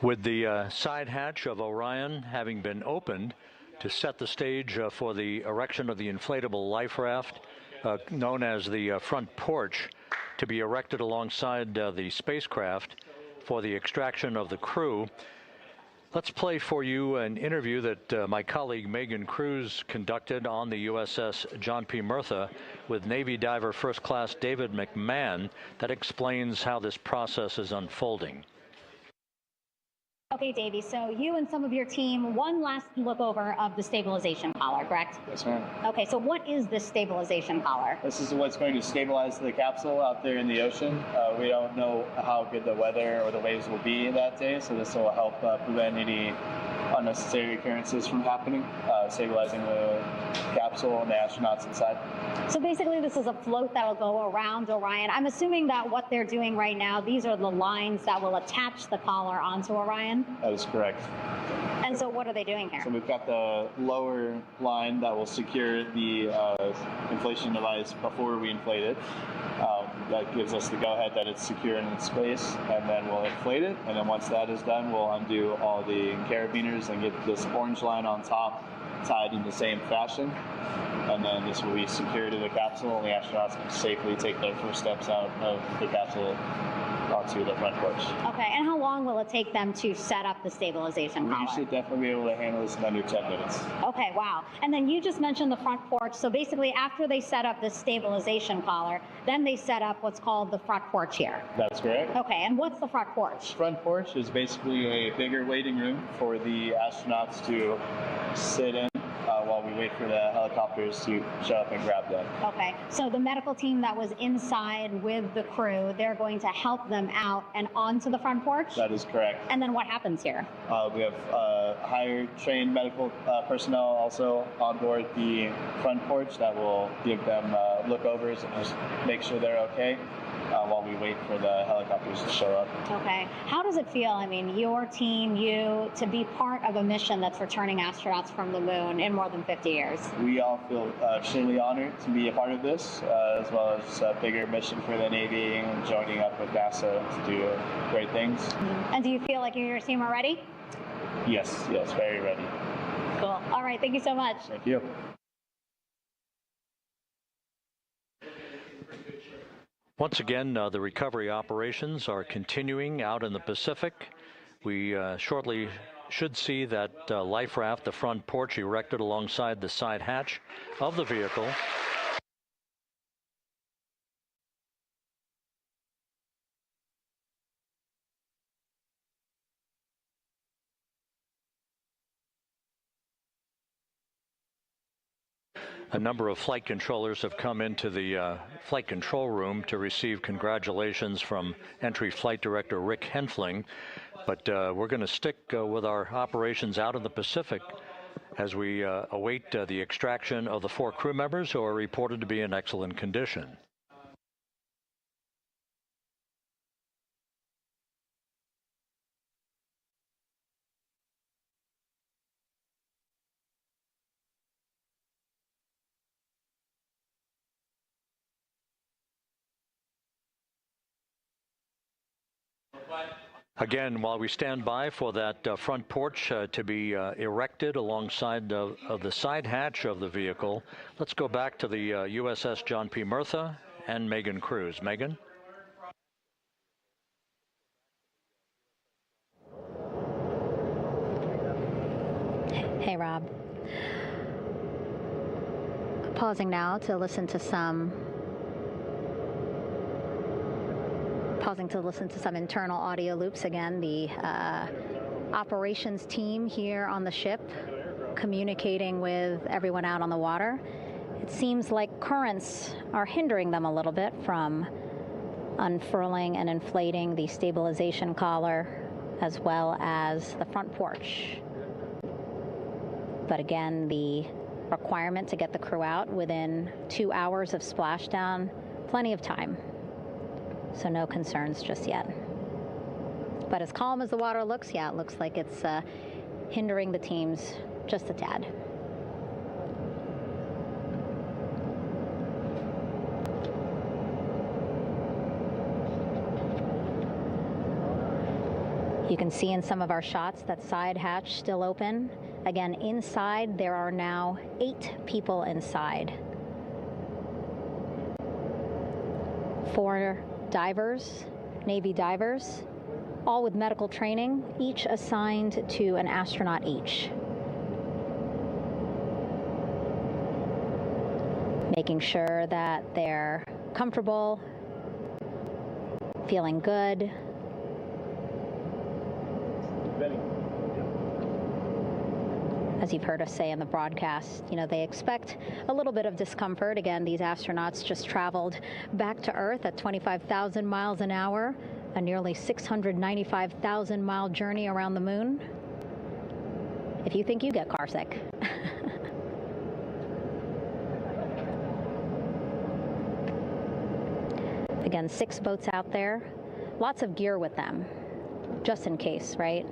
With the side hatch of Orion having been opened to set the stage for the erection of the inflatable life raft, known as the front porch, to be erected alongside the spacecraft for the extraction of the crew. Let's play for you an interview that my colleague Megan Cruz conducted on the USS John P. Murtha with Navy diver First Class David McMahon that explains how this process is unfolding. Okay, Davey, so you and some of your team, one last look over of the stabilization collar, correct? Yes, ma'am. Okay, so what is this stabilization collar? This is what's going to stabilize the capsule out there in the ocean. We don't know how good the weather or the waves will be that day, so this will help prevent any unnecessary occurrences from happening, stabilizing the capsule and the astronauts inside. So basically this is a float that will go around Orion. I'm assuming that what they're doing right now, these are the lines that will attach the collar onto Orion? That is correct. And so what are they doing here? So we've got the lower line that will secure the inflation device before we inflate it. That gives us the go-ahead that it's secure in its place, and then we'll inflate it. And then once that is done, we'll undo all the carabiners and get this orange line on top tied in the same fashion. And then this will be secured to the capsule, and the astronauts can safely take their first steps out of the capsule onto the front porch. Okay, and how long will it take them to set up the stabilization collar? We should definitely be able to handle this in under 10 minutes. Okay, wow. And then you just mentioned the front porch. So basically after they set up the stabilization collar, then they set up what's called the front porch here. That's correct. Okay, and what's the front porch? Front porch is basically a bigger waiting room for the astronauts to sit in while we wait for the helicopters to show up and grab them. Okay, so the medical team that was inside with the crew, they're going to help them out and onto the front porch? That is correct. And then what happens here? We have hired trained medical personnel also on board the front porch that will give them lookovers and just make sure they're okay while we wait for the helicopters to show up. Okay. How does it feel, I mean, your team, you, to be part of a mission that's returning astronauts from the moon in more than 50 years? We all feel extremely honored to be a part of this, as well as a bigger mission for the Navy and joining up with NASA to do great things. Mm-hmm. And do you feel like you and your team are ready? Yes, very ready. Cool. All right, thank you so much. Thank you. Once again, the recovery operations are continuing out in the Pacific. We shortly should see that life raft, the front porch, erected alongside the side hatch of the vehicle. A number of flight controllers have come into the flight control room to receive congratulations from Entry Flight Director Rick Henfling. But we're going to stick with our operations out in the Pacific as we await the extraction of the 4 crew members who are reported to be in excellent condition. Again, while we stand by for that front porch to be erected alongside of the side hatch of the vehicle, let's go back to the USS John P. Murtha and Megan Cruz. Megan? Hey, Rob. Pausing now to listen to some internal audio loops. Again, the operations team here on the ship communicating with everyone out on the water. It seems like currents are hindering them a little bit from unfurling and inflating the stabilization collar as well as the front porch. But again, the requirement to get the crew out within 2 hours of splashdown, plenty of time. So no concerns just yet. But as calm as the water looks, yeah, it looks like it's hindering the teams just a tad. You can see in some of our shots that side hatch still open. Again, inside there are now 8 people inside. 4 divers, Navy divers, all with medical training, each assigned to an astronaut each. Making sure that they're comfortable, feeling good. As you've heard us say in the broadcast, you know, they expect a little bit of discomfort. Again, these astronauts just traveled back to Earth at 25,000 miles an hour, a nearly 695,000 mile journey around the moon. If you think you get car sick. Again, 6 boats out there, lots of gear with them, just in case, right?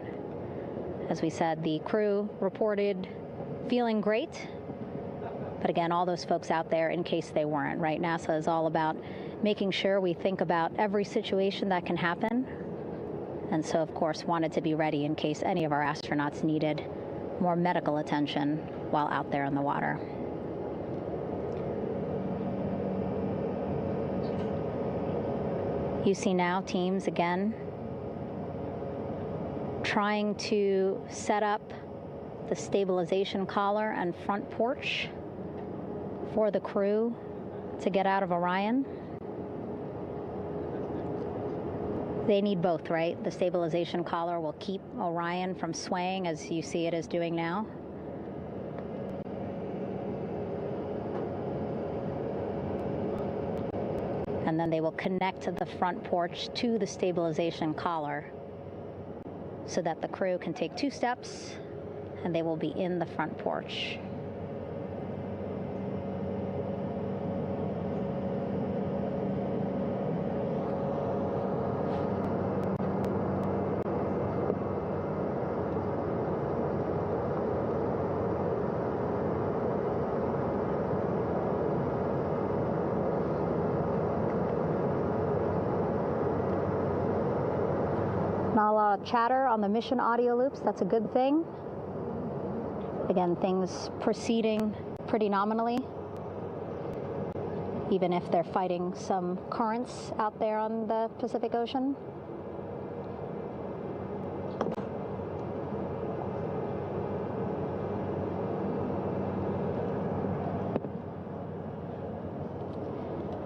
As we said, the crew reported feeling great, but again, all those folks out there in case they weren't, right? NASA is all about making sure we think about every situation that can happen, and so, of course, wanted to be ready in case any of our astronauts needed more medical attention while out there in the water. You see now teams, again, trying to set up the stabilization collar and front porch for the crew to get out of Orion. They need both, right? The stabilization collar will keep Orion from swaying as you see it is doing now. And then they will connect the front porch to the stabilization collar so that the crew can take 2 steps and they will be in the front porch. Not a lot of chatter on the mission audio loops. That's a good thing. Again, things proceeding pretty nominally, even if they're fighting some currents out there on the Pacific Ocean.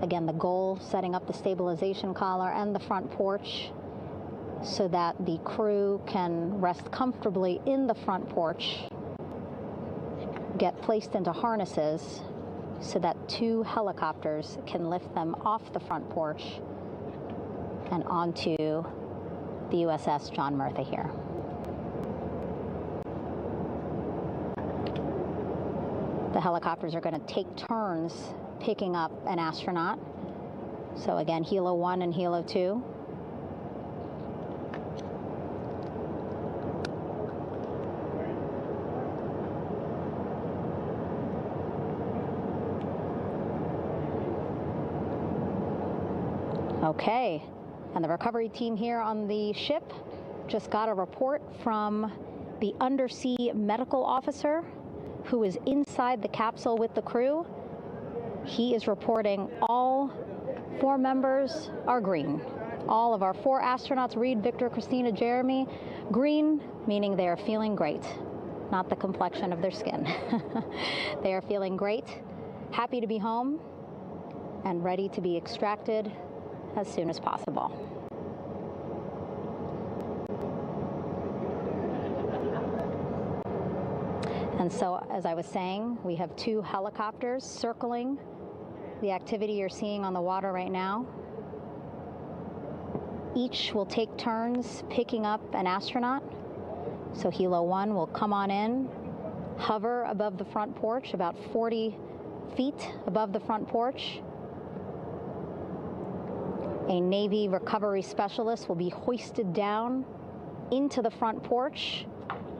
Again, the goal, setting up the stabilization collar and the front porch so that the crew can rest comfortably in the front porch, get placed into harnesses so that 2 helicopters can lift them off the front porch and onto the USS John Murtha here. The helicopters are going to take turns picking up an astronaut. So again, Helo 1 and Helo 2. Okay, and the recovery team here on the ship just got a report from the undersea medical officer who is inside the capsule with the crew. He is reporting all 4 members are green. All of our 4 astronauts, Reed, Victor, Christina, Jeremy, green, meaning they are feeling great, not the complexion of their skin. They are feeling great, happy to be home, and ready to be extracted as soon as possible. And so, as I was saying, we have 2 helicopters circling the activity you're seeing on the water right now. Each will take turns picking up an astronaut. So Helo 1 will come on in, hover above the front porch, about 40 feet above the front porch. A Navy recovery specialist will be hoisted down into the front porch.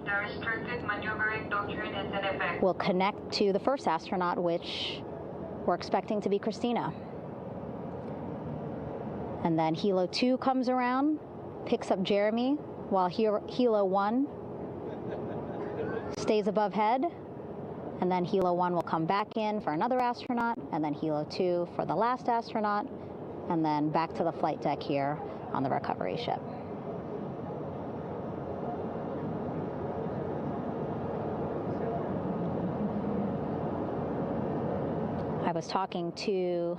The restricted maneuvering doctrine is in effect. We'll connect to the first astronaut, which we're expecting to be Christina. And then Helo 2 comes around, picks up Jeremy, while Helo 1 stays above head, and then Helo 1 will come back in for another astronaut, and then Helo 2 for the last astronaut, and then back to the flight deck here on the recovery ship. I was talking to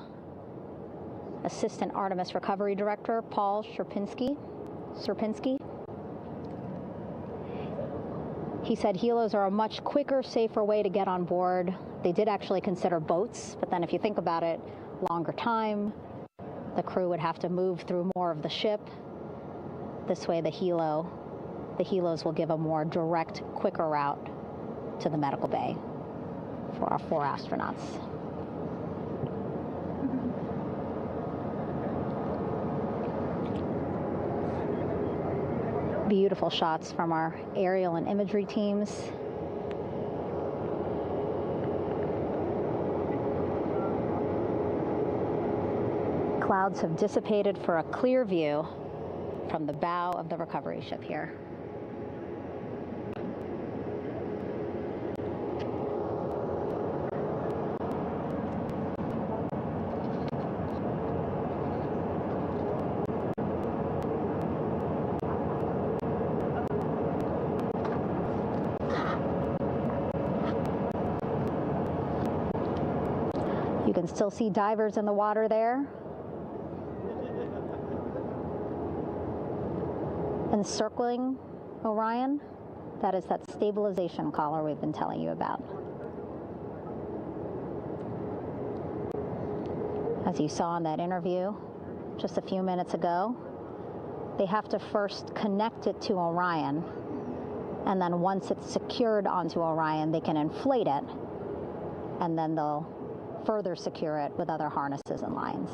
Assistant Artemis Recovery Director Paul Sierpinski. He said helos are a much quicker, safer way to get on board. They did actually consider boats, but then if you think about it, longer time, the crew would have to move through more of the ship. This way the helos will give a more direct, quicker route to the medical bay for our 4 astronauts. Beautiful shots from our aerial and imagery teams. Clouds have dissipated for a clear view from the bow of the recovery ship here. You can still see divers in the water there. Encircling Orion, that is that stabilization collar we've been telling you about. As you saw in that interview just a few minutes ago, they have to first connect it to Orion, and then once it's secured onto Orion, they can inflate it, and then they'll further secure it with other harnesses and lines.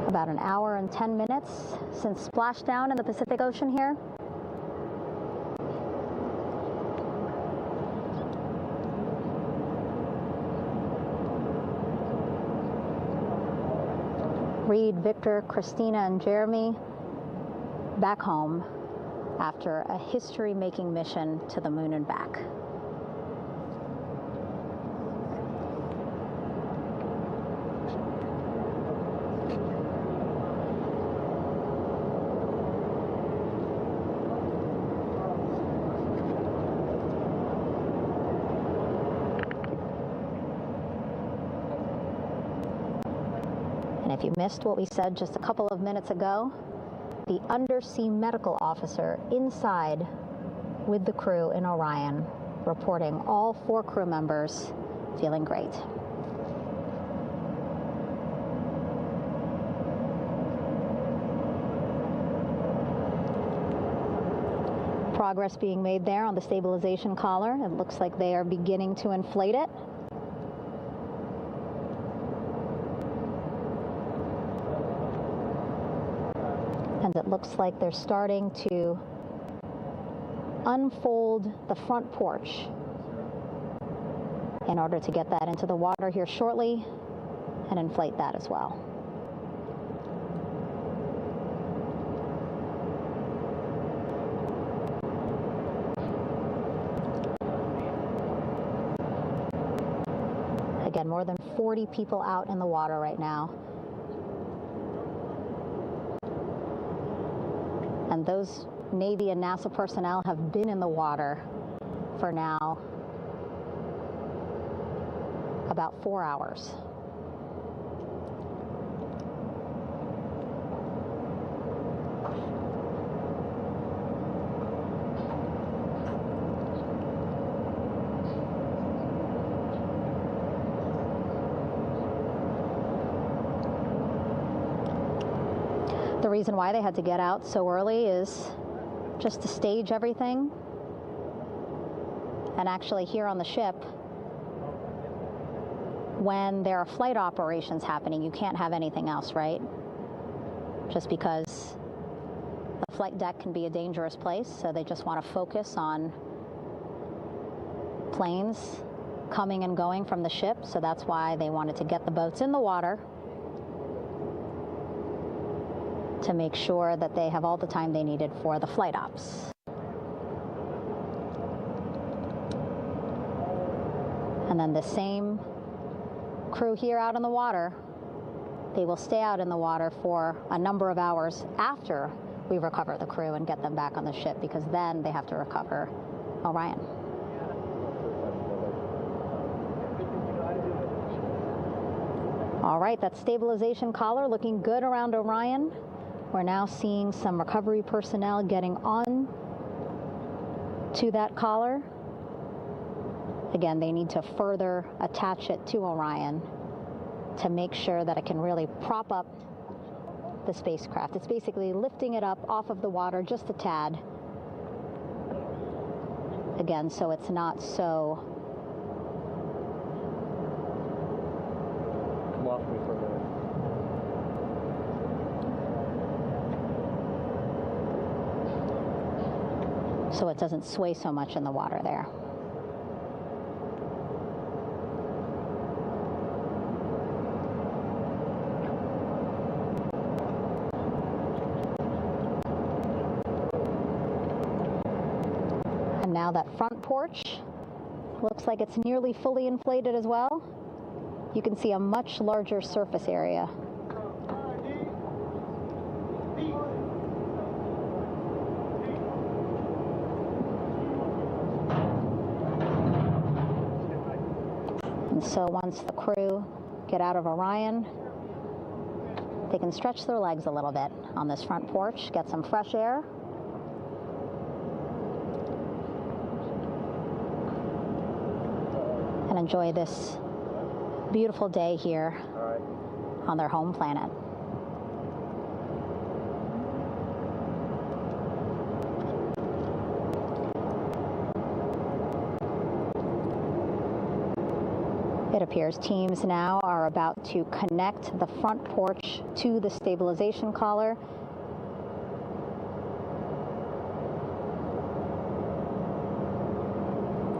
About an hour and 10 minutes since splashdown in the Pacific Ocean here. Reed, Victor, Christina, and Jeremy back home after a history-making mission to the moon and back. If you missed what we said just a couple of minutes ago, the undersea medical officer inside with the crew in Orion reporting all 4 crew members feeling great. Progress being made there on the stabilization collar. It looks like they are beginning to inflate it. And it looks like they're starting to unfold the front porch in order to get that into the water here shortly and inflate that as well. Again, more than 40 people out in the water right now. And those Navy and NASA personnel have been in the water for now about 4 hours. The reason why they had to get out so early is just to stage everything. And actually here on the ship, when there are flight operations happening, you can't have anything else, right? Just because the flight deck can be a dangerous place, so they just want to focus on planes coming and going from the ship, so that's why they wanted to get the boats in the water to make sure that they have all the time they needed for the flight ops. And then the same crew here out in the water, they will stay out in the water for a number of hours after we recover the crew and get them back on the ship, because then they have to recover Orion. All right, that stabilization collar looking good around Orion. We're now seeing some recovery personnel getting on to that collar. Again, they need to further attach it to Orion to make sure that it can really prop up the spacecraft. It's basically lifting it up off of the water just a tad. Again, so it's not so... Come off me for a minute. So it doesn't sway so much in the water there. And now that front porch looks like it's nearly fully inflated as well. You can see a much larger surface area. And so once the crew get out of Orion, they can stretch their legs a little bit on this front porch, get some fresh air. And enjoy this beautiful day here on their home planet. It appears teams now are about to connect the front porch to the stabilization collar.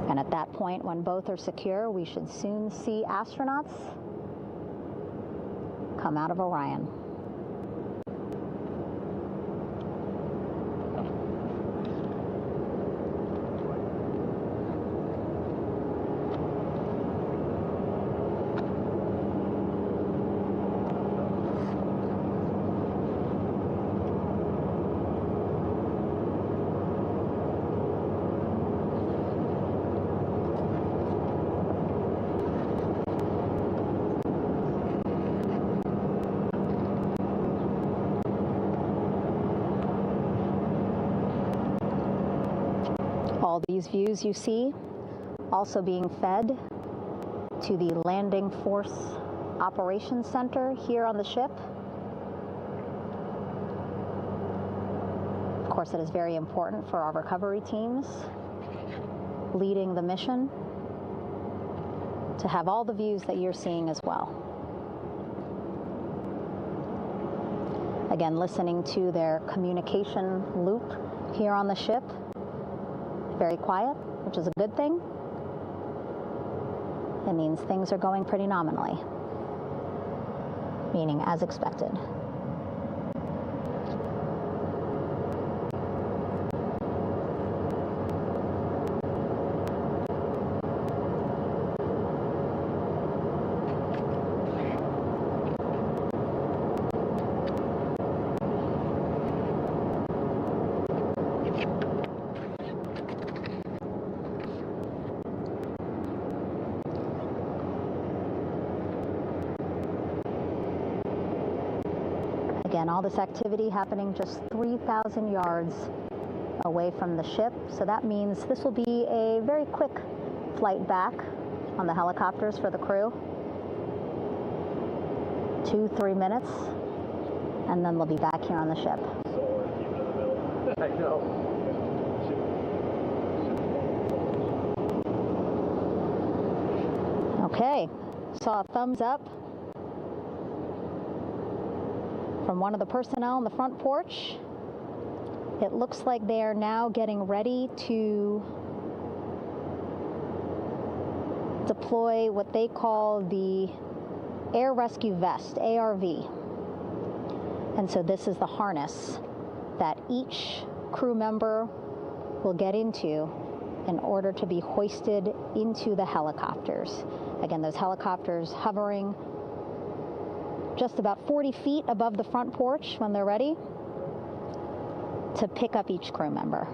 And at that point, when both are secure, we should soon see astronauts come out of Orion. All these views you see also being fed to the Landing Force Operations Center here on the ship. Of course, it is very important for our recovery teams leading the mission to have all the views that you're seeing as well. Again, listening to their communication loop here on the ship. Very quiet, which is a good thing. It means things are going pretty nominally, meaning as expected. Again, all this activity happening just 3,000 yards away from the ship. So that means this will be a very quick flight back on the helicopters for the crew. 2-3 minutes, and then they'll be back here on the ship. I know. Okay, saw a thumbs up from one of the personnel on the front porch. It looks like they are now getting ready to deploy what they call the Air Rescue Vest, ARV. And so this is the harness that each crew member will get into in order to be hoisted into the helicopters. Again, those helicopters hovering just about 40 feet above the front porch when they're ready to pick up each crew member.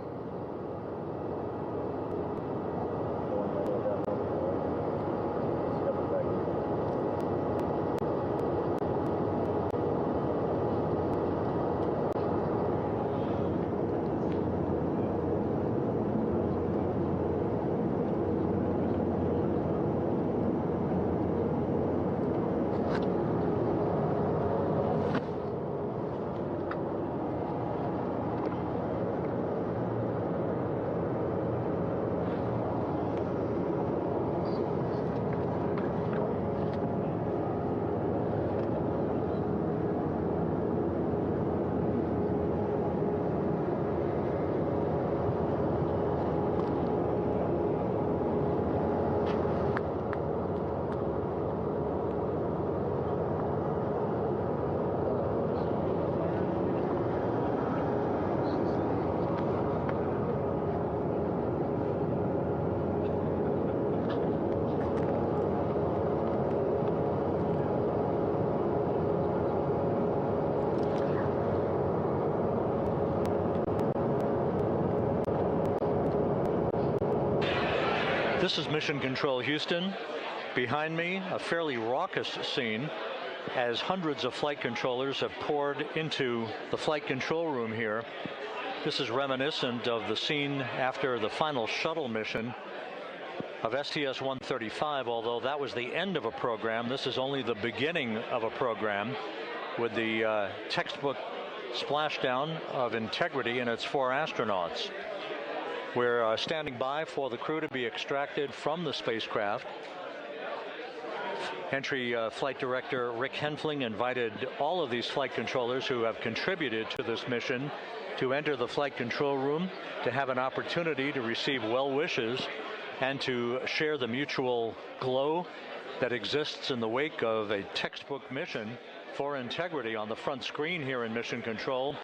This is Mission Control Houston. Behind me, a fairly raucous scene as hundreds of flight controllers have poured into the flight control room here. This is reminiscent of the scene after the final shuttle mission of STS-135, although that was the end of a program. This is only the beginning of a program with the textbook splashdown of Integrity and its 4 astronauts. We're standing by for the crew to be extracted from the spacecraft. Entry Flight Director Rick Henfling invited all of these flight controllers who have contributed to this mission to enter the flight control room to have an opportunity to receive well wishes and to share the mutual glow that exists in the wake of a textbook mission for Integrity. On the front screen here in Mission Control,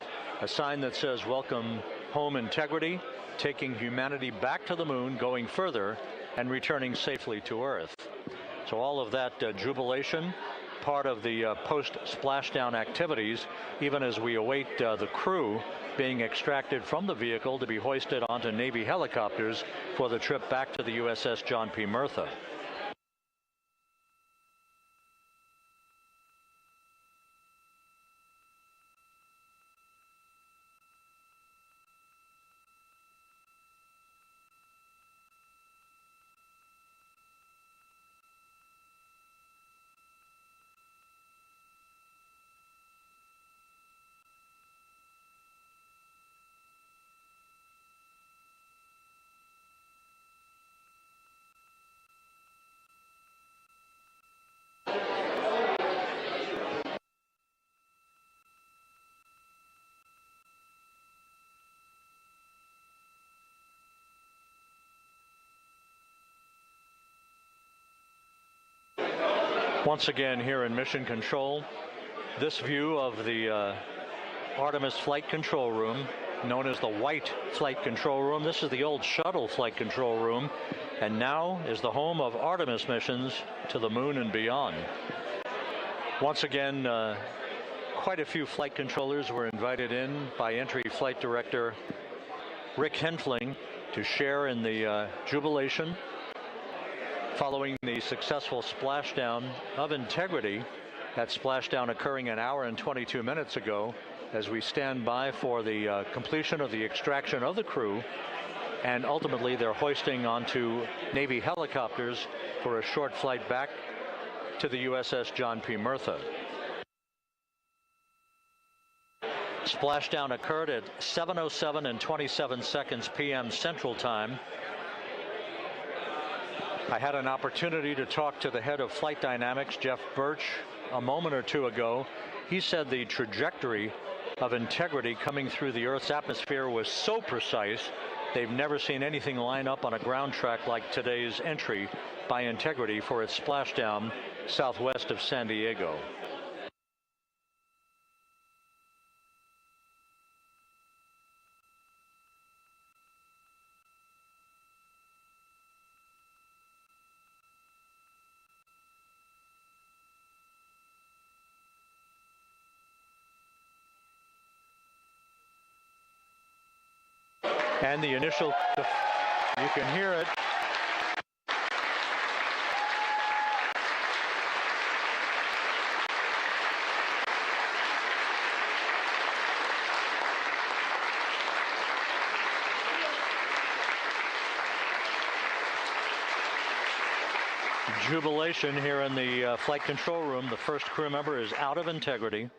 a sign that says "Welcome Home, Integrity," taking humanity back to the moon, going further, and returning safely to Earth. So all of that jubilation, part of the post-splashdown activities, even as we await the crew being extracted from the vehicle to be hoisted onto Navy helicopters for the trip back to the USS John P. Murtha. Once again here in Mission Control, this view of the Artemis Flight Control Room, known as the White Flight Control Room. This is the old shuttle flight control room, and now is the home of Artemis missions to the moon and beyond. Once again, quite a few flight controllers were invited in by Entry Flight Director Rick Henfling to share in the jubilation following the successful splashdown of Integrity. That splashdown occurring an hour and 22 minutes ago, as we stand by for the completion of the extraction of the crew, and ultimately they're hoisting onto Navy helicopters for a short flight back to the USS John P. Murtha. Splashdown occurred at 7:07 and 27 seconds p.m. Central Time. I had an opportunity to talk to the head of flight dynamics, Jeff Birch, a moment or two ago. He said the trajectory of Integrity coming through the Earth's atmosphere was so precise, they've never seen anything line up on a ground track like today's entry by Integrity for its splashdown southwest of San Diego. And the initial, you can hear it. Jubilation here in the flight control room. The first crew member is out of Integrity.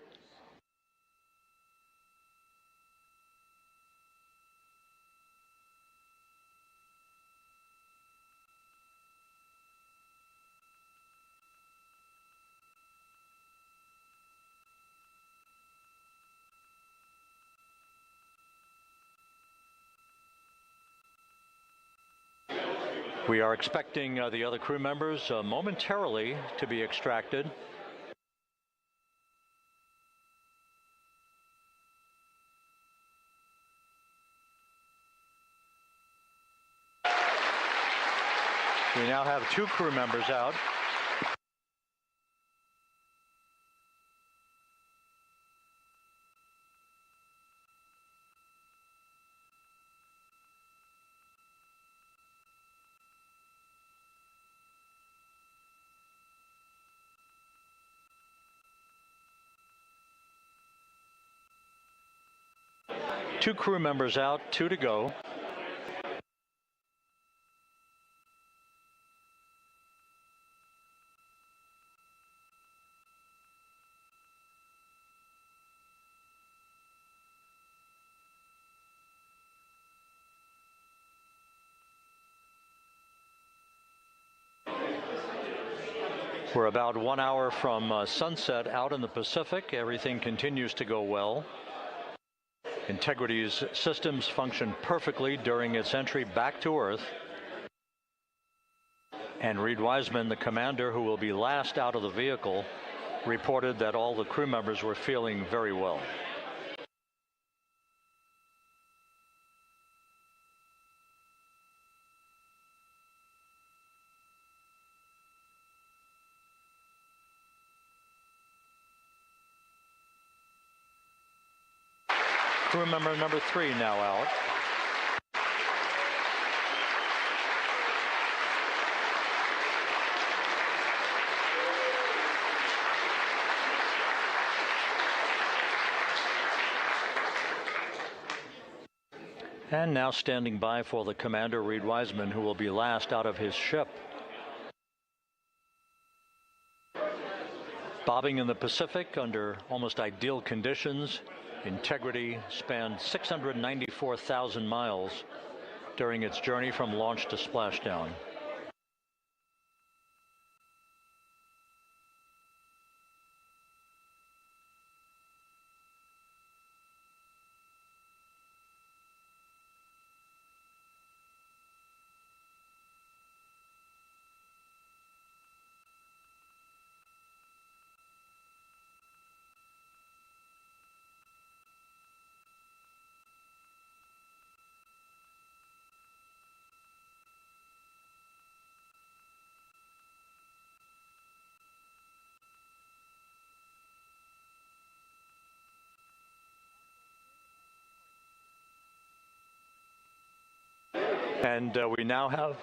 We are expecting the other crew members momentarily to be extracted. We now have 2 crew members out. Two crew members out, 2 to go. We're about 1 hour from sunset out in the Pacific. Everything continues to go well. Integrity's systems function perfectly during its entry back to Earth. And Reed Wiseman, the commander who will be last out of the vehicle, reported that all the crew members were feeling very well. Crew member number 3 now out. And now standing by for the commander, Reed Wiseman, who will be last out of his ship. Bobbing in the Pacific under almost ideal conditions, Integrity spanned 694,000 miles during its journey from launch to splashdown. And we now have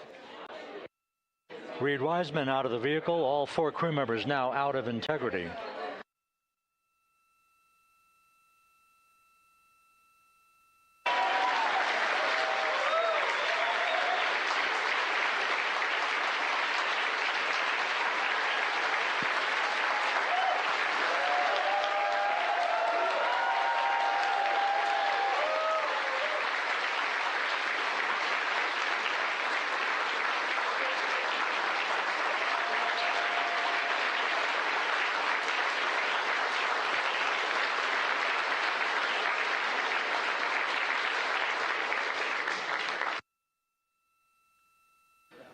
Reed Wiseman out of the vehicle, all 4 crew members now out of Integrity.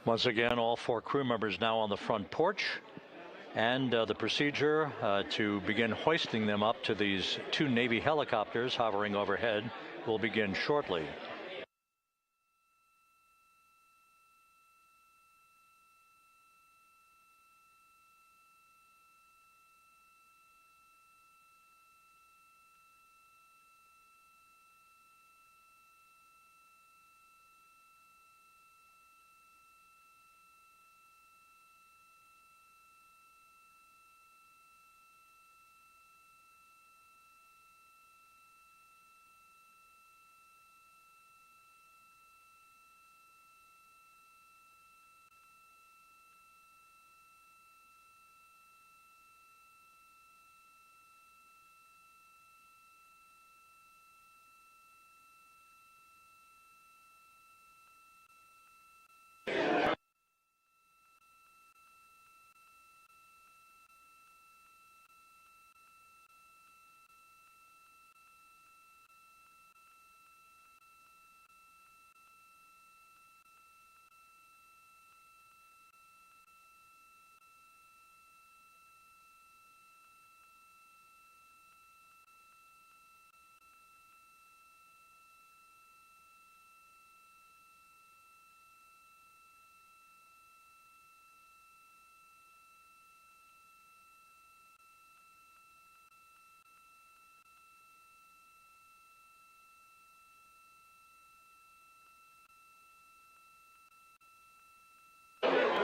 Once again, all 4 crew members now on the front porch, and the procedure to begin hoisting them up to these 2 Navy helicopters hovering overhead will begin shortly.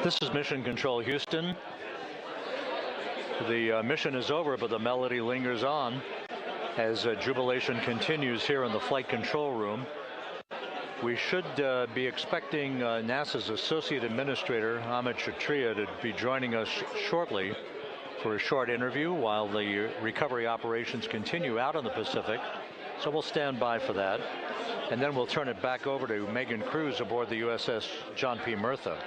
This is Mission Control Houston. The mission is over, but the melody lingers on as jubilation continues here in the flight control room. We should be expecting NASA's Associate Administrator, Amit Kshatriya, to be joining us shortly for a short interview while the recovery operations continue out in the Pacific. So we'll stand by for that. And then we'll turn it back over to Megan Cruz aboard the USS John P. Murtha.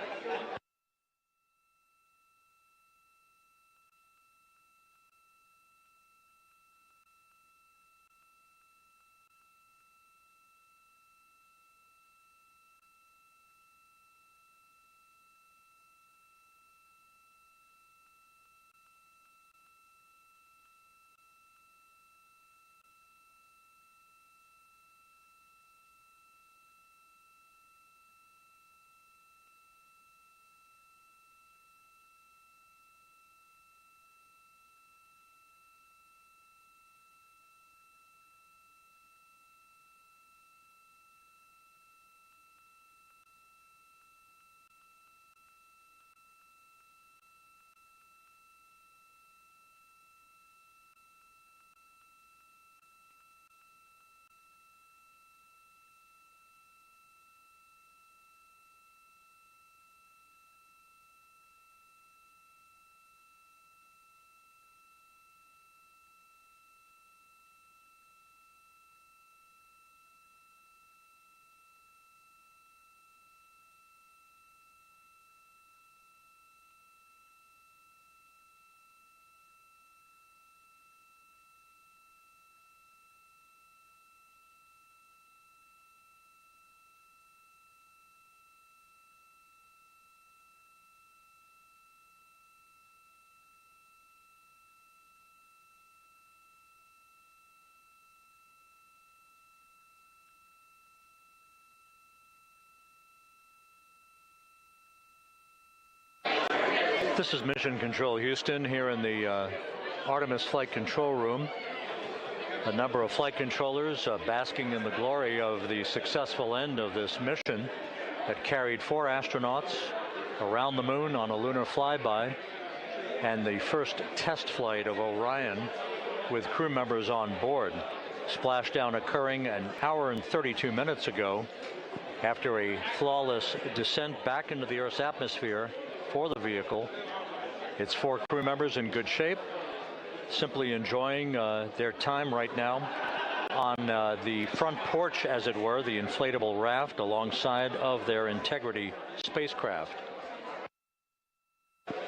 This is Mission Control Houston here in the Artemis Flight Control Room. A number of flight controllers basking in the glory of the successful end of this mission that carried 4 astronauts around the moon on a lunar flyby, and the first test flight of Orion with crew members on board. Splashdown occurring an hour and 32 minutes ago after a flawless descent back into the Earth's atmosphere for the vehicle. Its 4 crew members in good shape, simply enjoying their time right now on the front porch, as it were, the inflatable raft alongside of their Integrity spacecraft.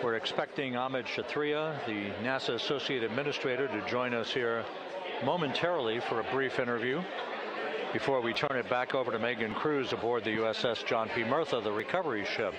We're expecting Amit Kshatriya, the NASA Associate Administrator, to join us here momentarily for a brief interview before we turn it back over to Megan Cruz aboard the USS John P. Murtha, the recovery ship.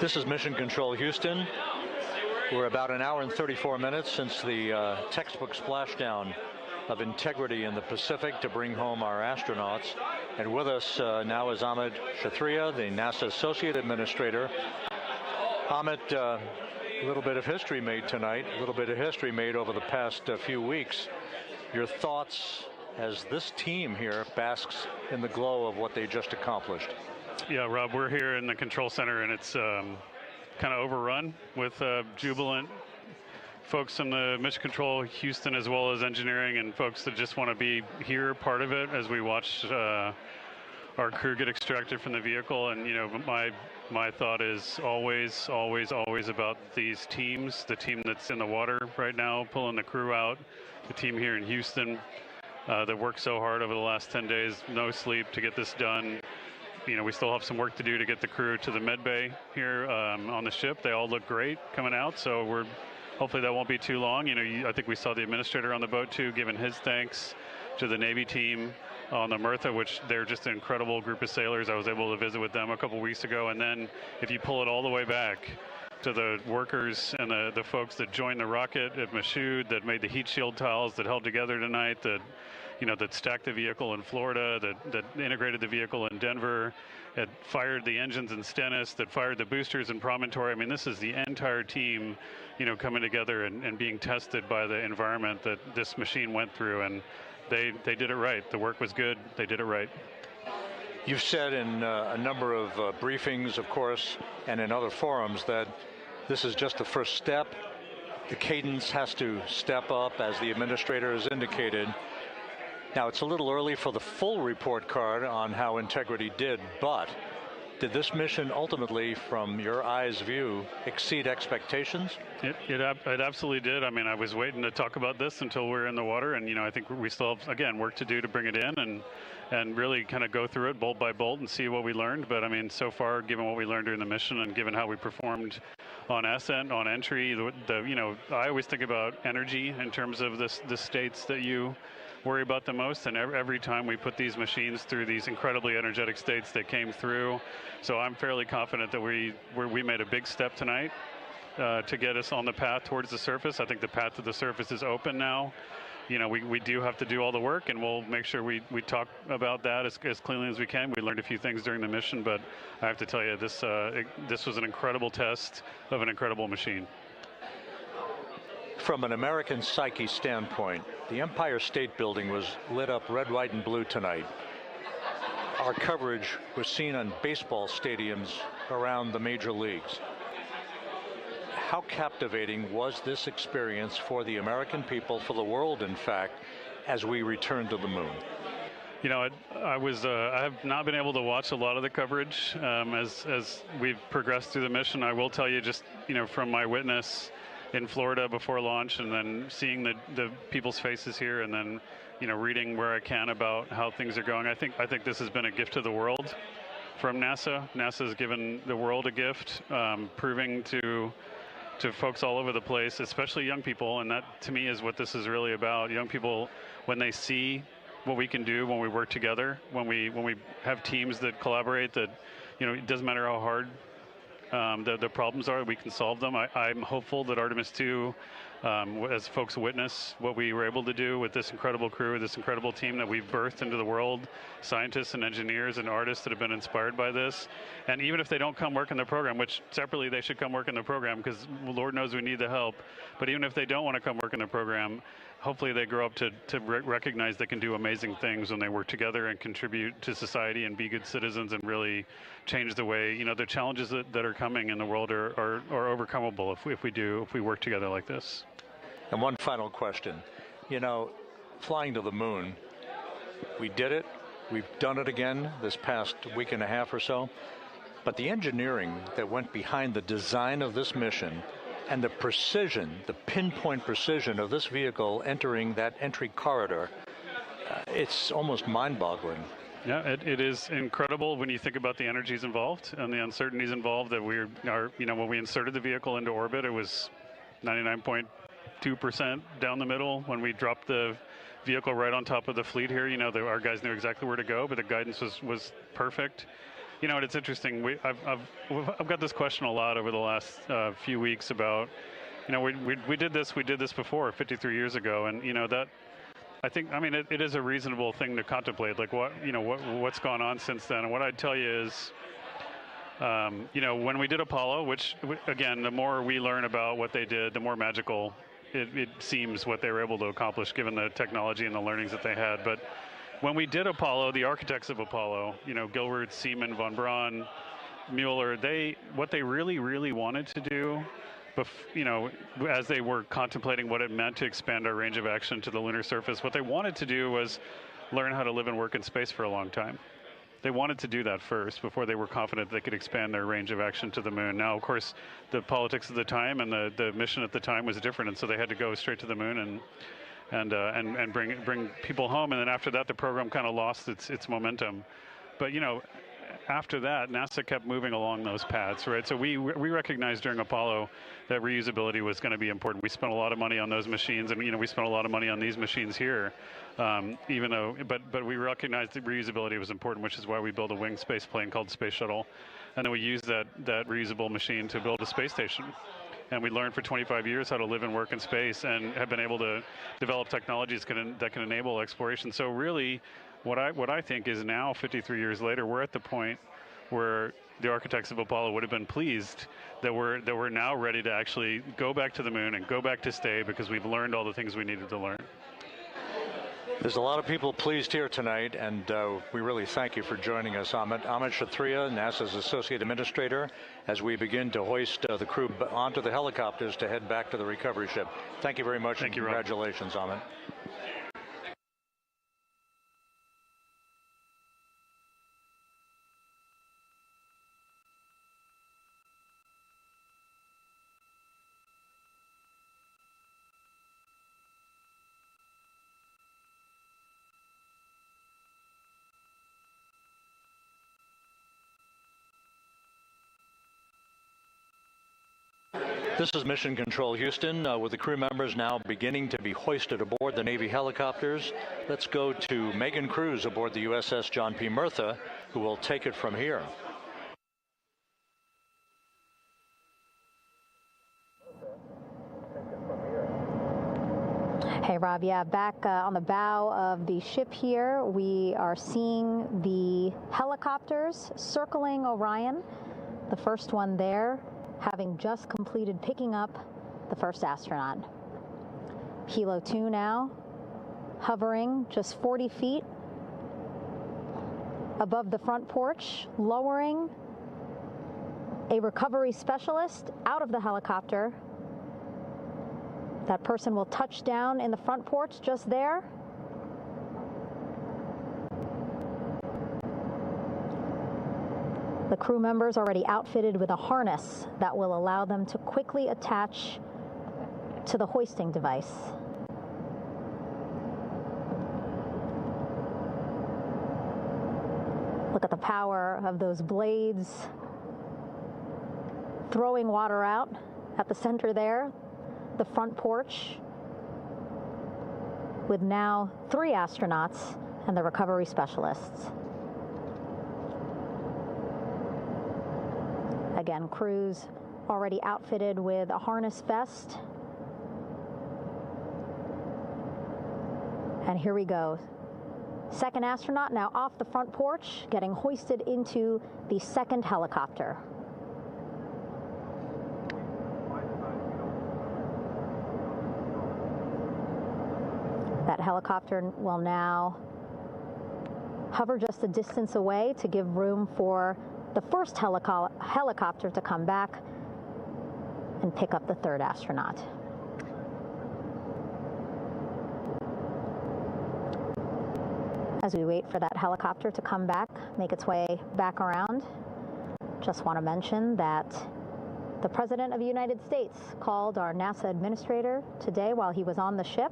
This is Mission Control Houston. We're about an hour and 34 minutes since the textbook splashdown of integrity in the Pacific to bring home our astronauts. And with us now is Amit Kshatriya, the NASA Associate Administrator. Amit, a little bit of history made tonight, a little bit of history made over the past few weeks. Your thoughts as this team here basks in the glow of what they just accomplished? Yeah, Rob, we're here in the control center, and it's kind of overrun with jubilant folks in the Mission Control Houston, as well as engineering, and folks that just want to be here, part of it, as we watch our crew get extracted from the vehicle. And you know, my thought is always about these teams. The team that's in the water right now, pulling the crew out. The team here in Houston that worked so hard over the last 10 days, no sleep to get this done. You know, we still have some work to do to get the crew to the med bay here on the ship. They all look great coming out, so we're hopefully that won't be too long. You know, I think we saw the administrator on the boat too, giving his thanks to the Navy team on the Mirtha, which they're just an incredible group of sailors. I was able to visit with them a couple weeks ago. And then if you pull it all the way back to the workers and the folks that joined the rocket at Michoud, that made the heat shield tiles that held together tonight, that that stacked the vehicle in Florida, that integrated the vehicle in Denver, that fired the engines in Stennis, that fired the boosters in Promontory. I mean, this is the entire team, coming together and being tested by the environment that this machine went through, and they did it right. The work was good. They did it right. You've said in a number of briefings, of course, and in other forums that this is just the first step. The cadence has to step up, as the administrator has indicated. Now, it's a little early for the full report card on how integrity did, but did this mission ultimately, from your eyes view, exceed expectations? It absolutely did. I mean, I was waiting to talk about this until we're in the water, and I think we still have, again, work to do to bring it in and really kind of go through it bolt by bolt and see what we learned. But I mean, so far, given what we learned during the mission and given how we performed on ascent, on entry, I always think about energy in terms of the states that you worry about the most, and every time we put these machines through these incredibly energetic states that came through. So I'm fairly confident that we made a big step tonight to get us on the path towards the surface. I think the path to the surface is open now. We do have to do all the work, and we'll make sure we talk about that as cleanly as we can. We learned a few things during the mission, but I have to tell you, this was an incredible test of an incredible machine. From an American psyche standpoint, the Empire State Building was lit up red, white, and blue tonight. Our coverage was seen on baseball stadiums around the major leagues. How captivating was this experience for the American people, for the world, in fact, as we returned to the moon? I have not been able to watch a lot of the coverage as we've progressed through the mission. I will tell you, just from my witness in Florida before launch, and then seeing the people's faces here, and then reading where I can about how things are going. I think this has been a gift to the world from NASA. NASA has given the world a gift, proving to folks all over the place, especially young people, and that to me is what this is really about. Young people, when they see what we can do when we work together, when we have teams that collaborate, that it doesn't matter how hard the problems are, we can solve them. I'm hopeful that Artemis 2, as folks witness what we were able to do with this incredible crew, this incredible team that we've birthed into the world, scientists and engineers and artists that have been inspired by this. And even if they don't come work in the program, which separately they should come work in the program, because Lord knows we need the help, but even if they don't want to come work in the program, hopefully they grow up to recognize they can do amazing things when they work together and contribute to society and be good citizens and really change the way, the challenges that are coming in the world are overcomable if we work together like this. And one final question. Flying to the moon, we did it. We've done it again this past week and a half or so. But the engineering that went behind the design of this mission and the precision, the pinpoint precision of this vehicle entering that entry corridor, it's almost mind-boggling. Yeah, it is incredible when you think about the energies involved and the uncertainties involved. That when we inserted the vehicle into orbit, it was 99.2% down the middle. When we dropped the vehicle right on top of the fleet here, our guys knew exactly where to go, but the guidance was perfect. You know, it's interesting. I've got this question a lot over the last few weeks about, you know, we did this before 53 years ago, and you know that. I mean, it is a reasonable thing to contemplate, like what's gone on since then. And what I'd tell you is, you know, when we did Apollo, which again, the more we learn about what they did, the more magical it seems what they were able to accomplish given the technology and the learnings that they had. But when we did Apollo, the architects of Apollo, you know, Gilbert, Seaman, von Braun, Mueller, what they really wanted to do, you know, as they were contemplating what it meant to expand our range of action to the lunar surface, what they wanted to do was learn how to live and work in space for a long time. They wanted to do that first before they were confident they could expand their range of action to the moon. Now, of course, the politics of the time and the mission at the time was different, and so they had to go straight to the moon and bring people home. And then after that, the program kind of lost its momentum. But you know, after that, NASA kept moving along those paths, right? So we recognized during Apollo that reusability was going to be important. We spent a lot of money on those machines, and you know, we spent a lot of money on these machines here, even though, but we recognized that reusability was important, which is why we built a winged space plane called Space Shuttle, and then we used that reusable machine to build a space station. And we learned for 25 years how to live and work in space, and have been able to develop technologies that can enable exploration. So really, what I think is now, 53 years later, we're at the point where the architects of Apollo would have been pleased that we're now ready to actually go back to the moon and go back to stay, because we've learned all the things we needed to learn. There's a lot of people pleased here tonight, and we really thank you for joining us. Amit Kshatriya, NASA's Associate Administrator, as we begin to hoist the crew onto the helicopters to head back to the recovery ship. Thank you very much. Thank you, congratulations, Amit. This is Mission Control Houston, with the crew members now beginning to be hoisted aboard the Navy helicopters. Let's go to Megan Cruz aboard the USS John P. Murtha, who will take it from here. Hey, Rob. Yeah, back on the bow of the ship here, we are seeing the helicopters circling Orion. The first one there, having just completed picking up the first astronaut. Helo 2 now, hovering just 40 feet above the front porch, lowering a recovery specialist out of the helicopter. That person will touch down in the front porch just there. The crew members already outfitted with a harness that will allow them to quickly attach to the hoisting device. Look at the power of those blades throwing water out at the center there, the front porch, with now 3 astronauts and the recovery specialists. Again, crews already outfitted with a harness vest. And here we go. Second astronaut now off the front porch, getting hoisted into the second helicopter. That helicopter will now hover just a distance away to give room for the first helicopter to come back and pick up the third astronaut. As we wait for that helicopter to come back, make its way back around, just want to mention that the President of the United States called our NASA administrator today while he was on the ship,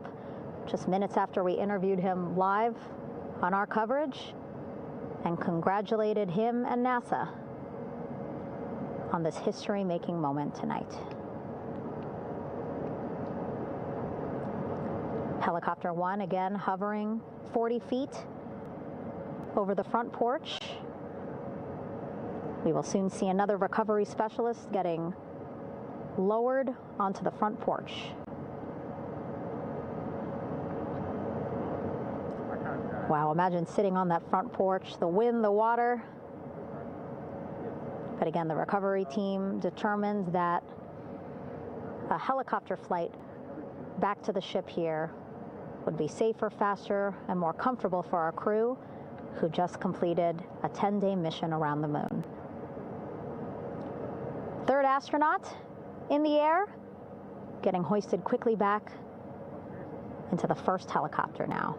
just minutes after we interviewed him live on our coverage, and congratulated him and NASA on this history-making moment tonight. Helicopter 1 again hovering 40 feet over the front porch. We will soon see another recovery specialist getting lowered onto the front porch. Wow, imagine sitting on that front porch, the wind, the water. But again, the recovery team determined that a helicopter flight back to the ship here would be safer, faster, and more comfortable for our crew who just completed a 10-day mission around the moon. Third astronaut in the air, getting hoisted quickly back into the first helicopter now.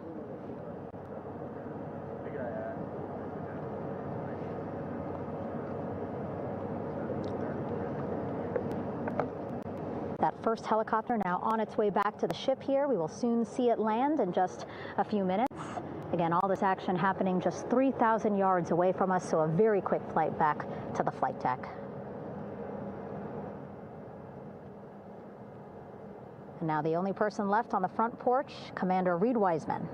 That first helicopter now on its way back to the ship here. We will soon see it land in just a few minutes. Again, all this action happening just 3,000 yards away from us, so a very quick flight back to the flight deck. And now the only person left on the front porch, Commander Reed Wiseman.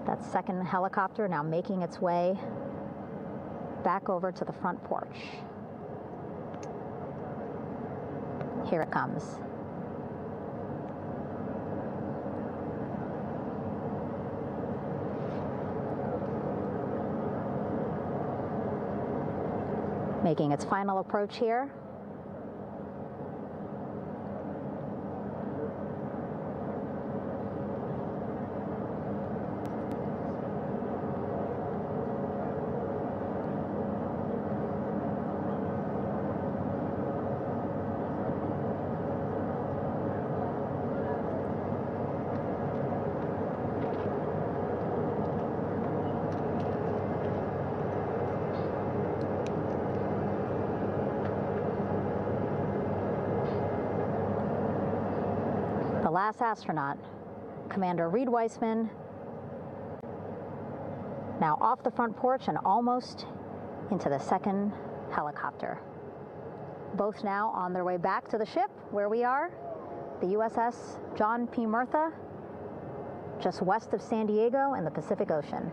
That second helicopter now making its way back over to the front porch. Here it comes. Making its final approach here. Last astronaut, Commander Reed Wiseman, now off the front porch and almost into the second helicopter. Both now on their way back to the ship where we are, the USS John P. Murtha, just west of San Diego in the Pacific Ocean.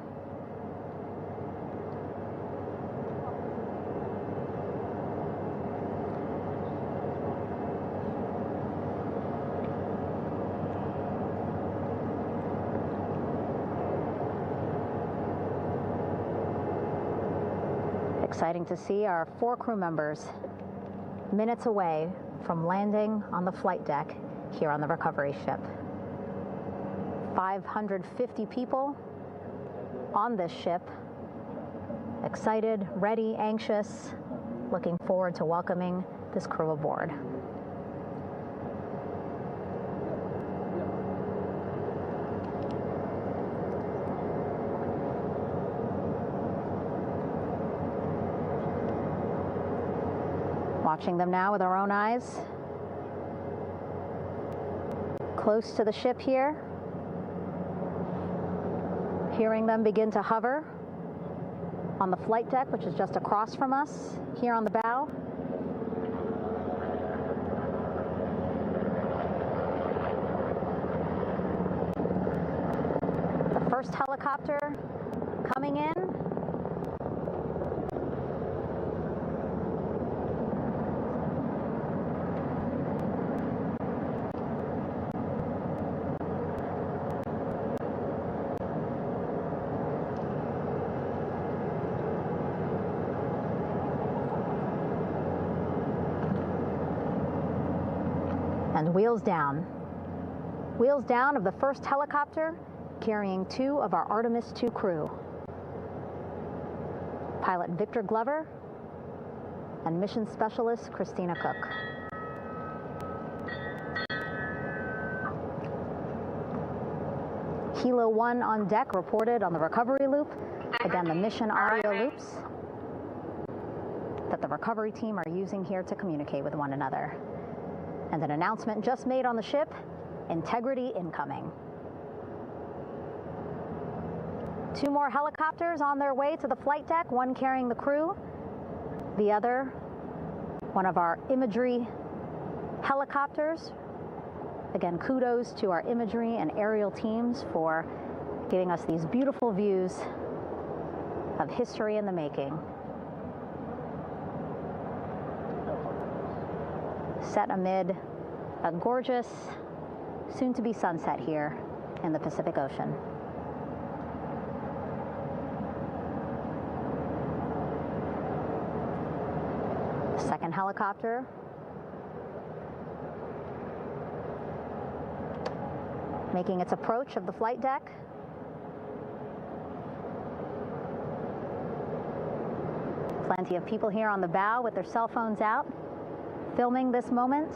Exciting to see our 4 crew members minutes away from landing on the flight deck here on the recovery ship. 550 people on this ship, excited, ready, anxious, looking forward to welcoming this crew aboard. Watching them now with our own eyes. Close to the ship here. Hearing them begin to hover on the flight deck, which is just across from us, here on the bow. The first helicopter coming in. And wheels down. Wheels down of the first helicopter carrying 2 of our Artemis II crew. Pilot Victor Glover and mission specialist Christina Cook. Hilo 1 on deck reported on the recovery loop. Again, the mission audio loops that the recovery team are using here to communicate with one another. And an announcement just made on the ship, integrity incoming. 2 more helicopters on their way to the flight deck, one carrying the crew, the other, one of our imagery helicopters. Again, kudos to our imagery and aerial teams for giving us these beautiful views of history in the making. Set amid a gorgeous, soon-to-be sunset here in the Pacific Ocean. Second helicopter making its approach of the flight deck. Plenty of people here on the bow with their cell phones out, filming this moment.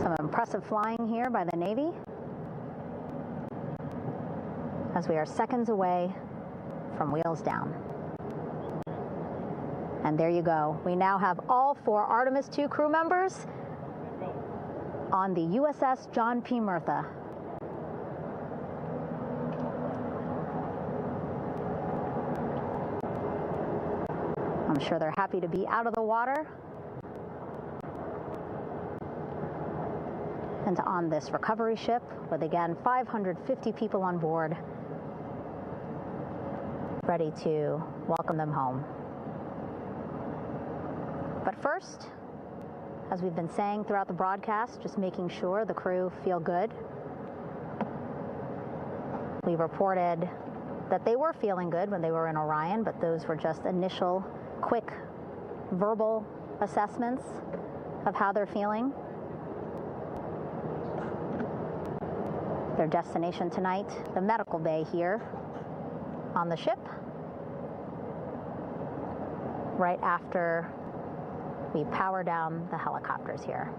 Some impressive flying here by the Navy, as we are seconds away from wheels down. And there you go. We now have all 4 Artemis II crew members on the USS John P. Murtha. I'm sure they're happy to be out of the water and on this recovery ship with, again, 550 people on board, ready to welcome them home. But first, as we've been saying throughout the broadcast, just making sure the crew feel good. We reported that they were feeling good when they were in Orion, but those were just initial, quick, verbal assessments of how they're feeling. Their destination tonight, the medical bay here on the ship, right after we power down the helicopters here.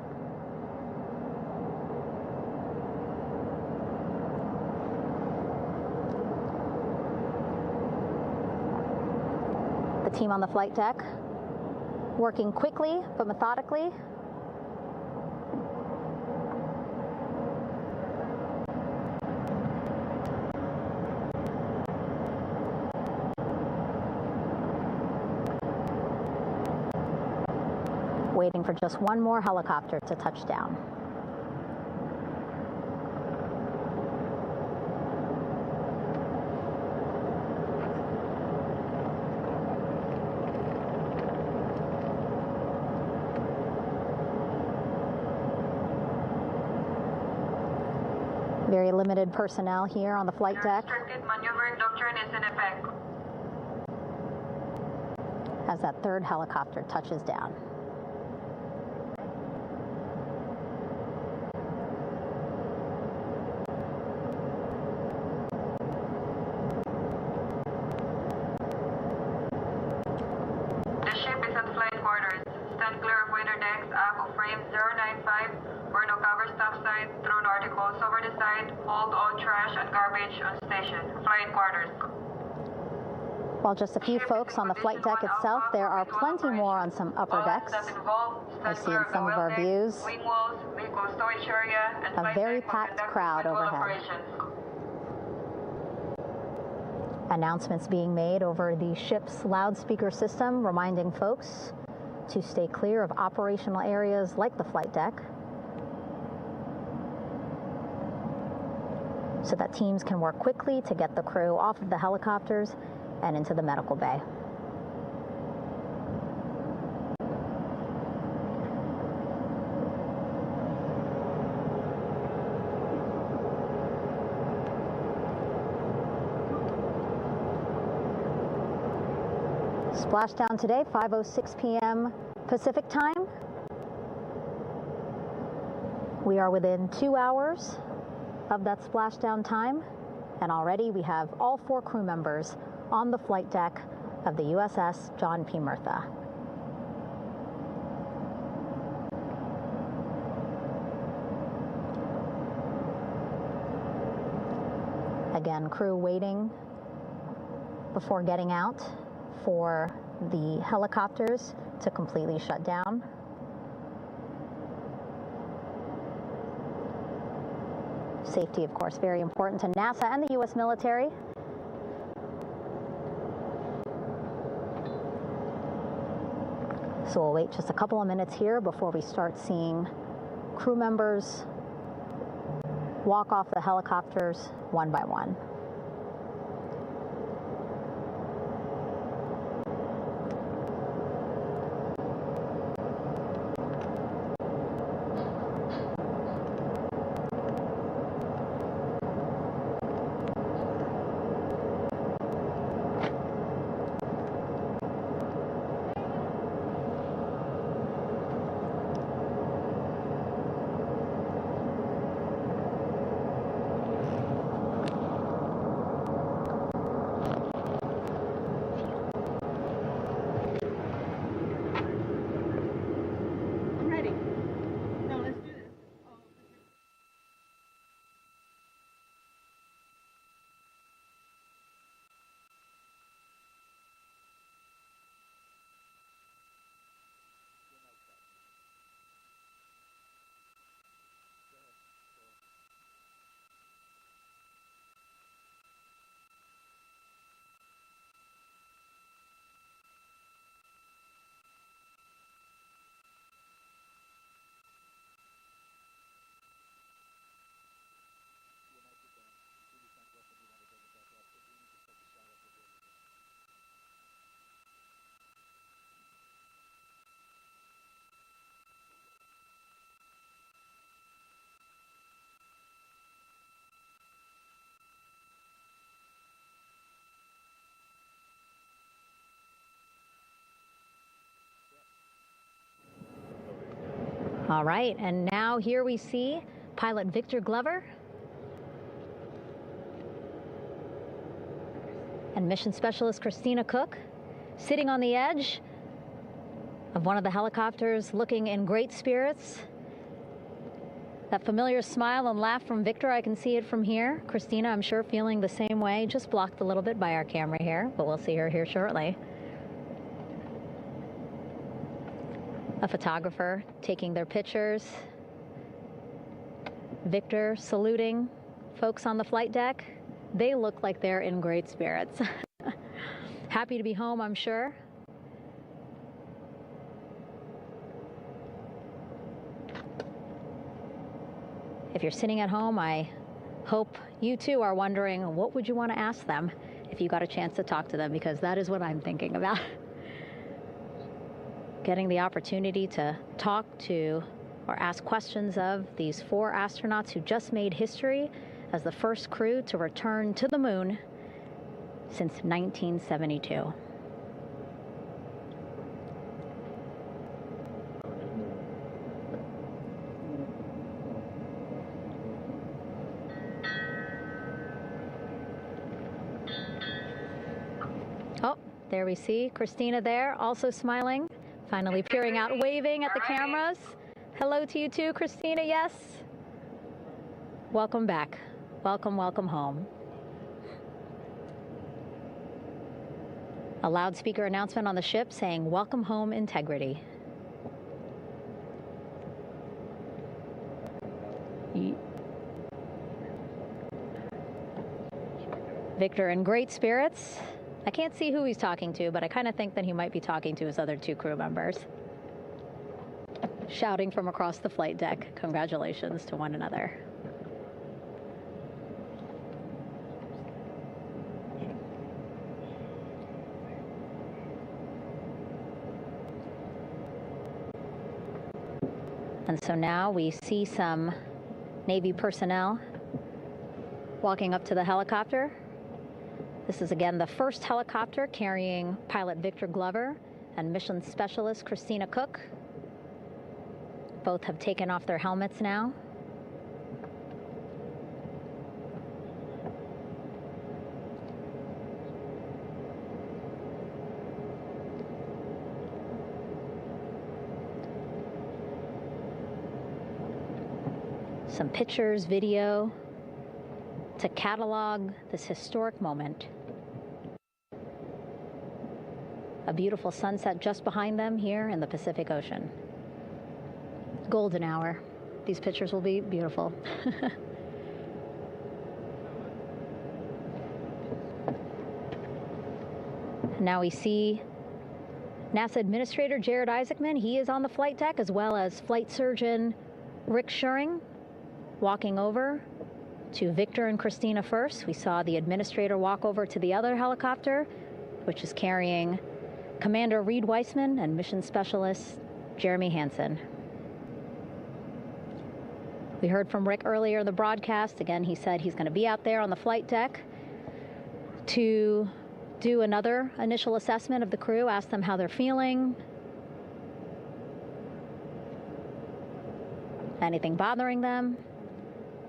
The team on the flight deck working quickly but methodically. Waiting for just one more helicopter to touch down. Very limited personnel here on the flight deck. Restricted maneuvering doctrine is in effect. As that third helicopter touches down. While just a few folks on the flight deck itself, there are plenty more on some upper decks. I see in some of our views a very packed crowd overhead. Announcements being made over the ship's loudspeaker system, reminding folks to stay clear of operational areas like the flight deck, so that teams can work quickly to get the crew off of the helicopters and into the medical bay. Splashdown today, 5:06 p.m. Pacific time. We are within 2 hours of that splashdown time, and already we have all 4 crew members on the flight deck of the USS John P. Murtha. Again, crew waiting before getting out for the helicopters to completely shut down. Safety, of course, very important to NASA and the U.S. military. So we'll wait just a couple of minutes here before we start seeing crew members walk off the helicopters one by one. All right, and now here we see pilot Victor Glover and mission specialist Christina Cook sitting on the edge of one of the helicopters, looking in great spirits. That familiar smile and laugh from Victor, I can see it from here. Christina, I'm sure, feeling the same way, just blocked a little bit by our camera here, but we'll see her here shortly. A photographer taking their pictures. Victor saluting folks on the flight deck. They look like they're in great spirits. Happy to be home, I'm sure. If you're sitting at home, I hope you too are wondering, what would you want to ask them if you got a chance to talk to them? Because that is what I'm thinking about. Getting the opportunity to talk to or ask questions of these 4 astronauts who just made history as the first crew to return to the moon since 1972. Oh, there we see Christina there, also smiling. Finally peering out, waving at the cameras. Hello to you too, Christina, yes. Welcome back. Welcome, welcome home. A loudspeaker announcement on the ship saying, "Welcome home, Integrity." Victor in great spirits. I can't see who he's talking to, but I kind of think that he might be talking to his other 2 crew members. Shouting from across the flight deck, congratulations to one another. And so now we see some Navy personnel walking up to the helicopter. This is again the first helicopter carrying pilot Victor Glover and mission specialist Christina Cook. Both have taken off their helmets now. Some pictures, video, to catalog this historic moment. A beautiful sunset just behind them here in the Pacific Ocean. Golden hour. These pictures will be beautiful. Now we see NASA Administrator Jared Isaacman. He is on the flight deck, as well as Flight Surgeon Rick Schuring walking over to Victor and Christina first. We saw the administrator walk over to the other helicopter, which is carrying Commander Reed Weissman and Mission Specialist Jeremy Hansen. We heard from Rick earlier in the broadcast. Again, he said he's going to be out there on the flight deck to do another initial assessment of the crew, ask them how they're feeling, anything bothering them.